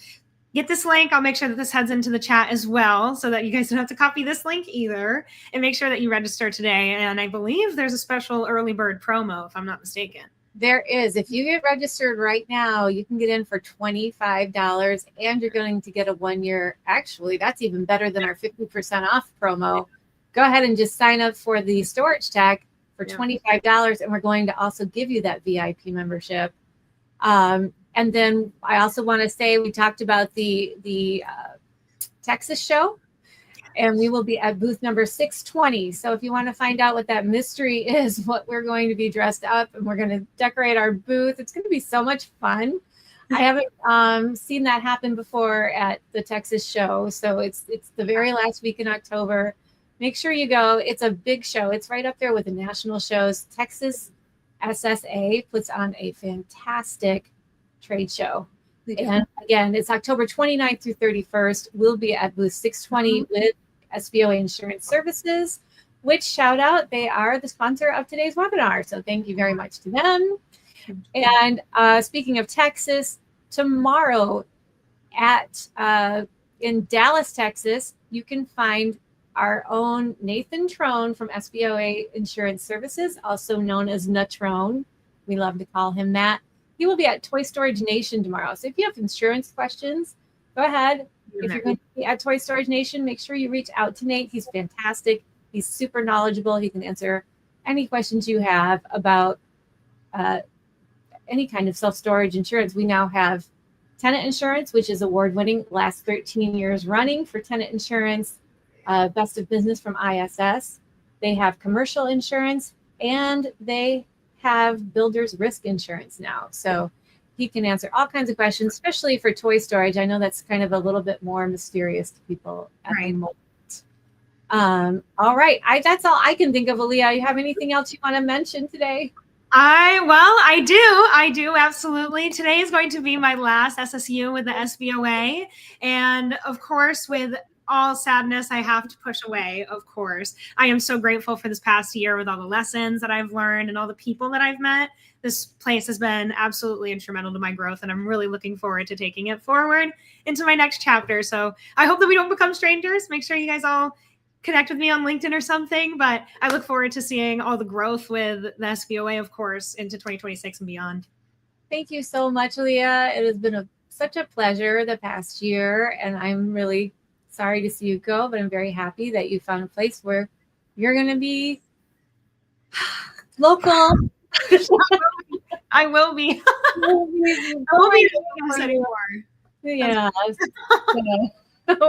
Speaker 1: get this link. I'll make sure that this heads into the chat as well so that you guys don't have to copy this link either. And make sure that you register today. And I believe there's a special early bird promo, if I'm not mistaken.
Speaker 14: There is. If you get registered right now, you can get in for $25 and you're going to get a 1 year. Actually, that's even better than our 50% off promo. Go ahead and just sign up for the storage tech for $25. And we're going to also give you that VIP membership. And then I also want to say we talked about the Texas show, and we will be at booth number 620. So if you want to find out what that mystery is, what we're going to be dressed up, and we're going to decorate our booth, it's going to be so much fun. I haven't seen that happen before at the Texas show, so it's the very last week in October. Make sure you go. It's a big show. It's right up there with the national shows. Texas SSA puts on a fantastic trade show. And again, it's October 29th through 31st. We'll be at booth 620 with SBOA Insurance Services, which shout out, they are the sponsor of today's webinar. So thank you very much to them. And speaking of Texas, tomorrow in Dallas, Texas, you can find our own Nathan Trone from SBOA Insurance Services, also known as Natrone. We love to call him that. He will be at Toy Storage Nation tomorrow. So if you have insurance questions, go ahead. If you're going to be at Toy Storage Nation, make sure you reach out to Nate. He's fantastic. He's super knowledgeable. He can answer any questions you have about any kind of self-storage insurance. We now have tenant insurance, which is award-winning, last 13 years running for tenant insurance, best of business from ISS. They have commercial insurance, and they have builder's risk insurance now. So he can answer all kinds of questions, especially for toy storage. I know that's kind of a little bit more mysterious to people at the moment. All right. That's all I can think of, Aaliyah. You have anything else you want to mention today?
Speaker 1: I do. Absolutely. Today is going to be my last SSU with the SBOA. And of course, with all sadness, I have to push away, of course. I am so grateful for this past year with all the lessons that I've learned and all the people that I've met. This place has been absolutely instrumental to my growth, and I'm really looking forward to taking it forward into my next chapter. So I hope that we don't become strangers. Make sure you guys all connect with me on LinkedIn or something, but I look forward to seeing all the growth with the SBOA, of course, into 2026 and beyond.
Speaker 14: Thank you so much, Leah. It has been such a pleasure the past year, and I'm really sorry to see you go, but I'm very happy that you found a place where you're going to be local.
Speaker 1: I will be. I won't be doing this anymore.
Speaker 14: Yeah.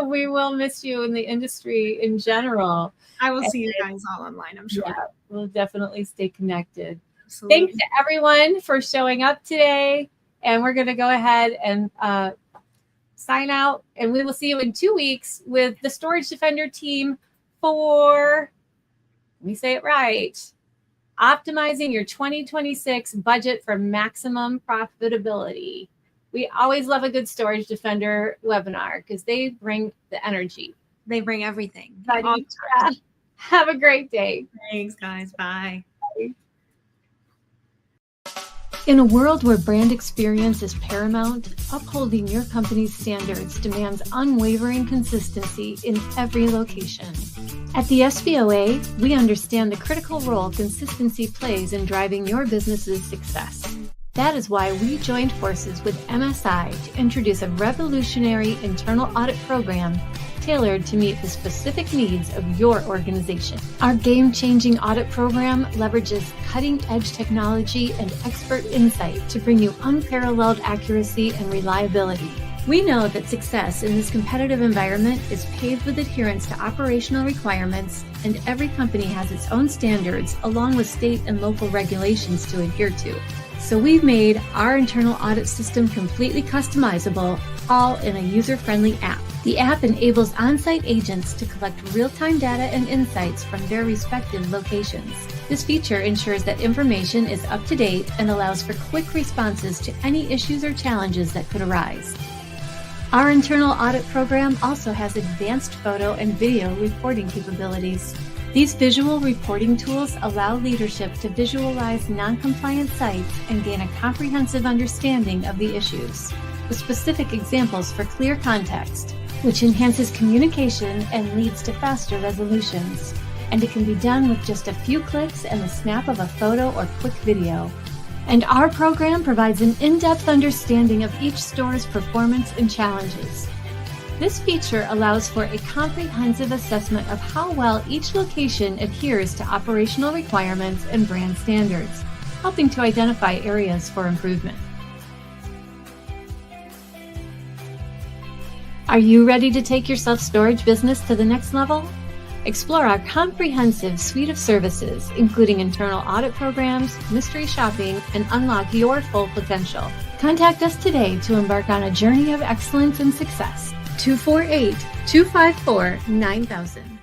Speaker 14: We will miss you in the industry in general.
Speaker 1: I will see you guys all online, I'm sure.
Speaker 14: Yeah, we'll definitely stay connected. Absolutely. Thanks to everyone for showing up today. And we're going to go ahead and sign out, and we will see you in 2 weeks with the Storage Defender team for, let me say it right, optimizing your 2026 budget for maximum profitability. We always love a good Storage Defender webinar because they bring the energy.
Speaker 1: They bring everything.
Speaker 14: Have a great day.
Speaker 1: Thanks, guys. Bye.
Speaker 14: Bye.
Speaker 12: In a world where brand experience is paramount, upholding your company's standards demands unwavering consistency in every location. At the SBOA, we understand the critical role consistency plays in driving your business's success. That is why we joined forces with MSI to introduce a revolutionary internal audit program tailored to meet the specific needs of your organization. Our game-changing audit program leverages cutting-edge technology and expert insight to bring you unparalleled accuracy and reliability. We know that success in this competitive environment is paved with adherence to operational requirements, and every company has its own standards along with state and local regulations to adhere to. So we've made our internal audit system completely customizable, all in a user-friendly app. The app enables on-site agents to collect real-time data and insights from their respective locations. This feature ensures that information is up to date and allows for quick responses to any issues or challenges that could arise. Our internal audit program also has advanced photo and video reporting capabilities. These visual reporting tools allow leadership to visualize non-compliant sites and gain a comprehensive understanding of the issues, with specific examples for clear context, which enhances communication and leads to faster resolutions. And it can be done with just a few clicks and the snap of a photo or quick video. And our program provides an in-depth understanding of each store's performance and challenges. This feature allows for a comprehensive assessment of how well each location adheres to operational requirements and brand standards, helping to identify areas for improvement. Are you ready to take your self-storage business to the next level? Explore our comprehensive suite of services, including internal audit programs, mystery shopping, and unlock your full potential. Contact us today to embark on a journey of excellence and success. 248-254-9000.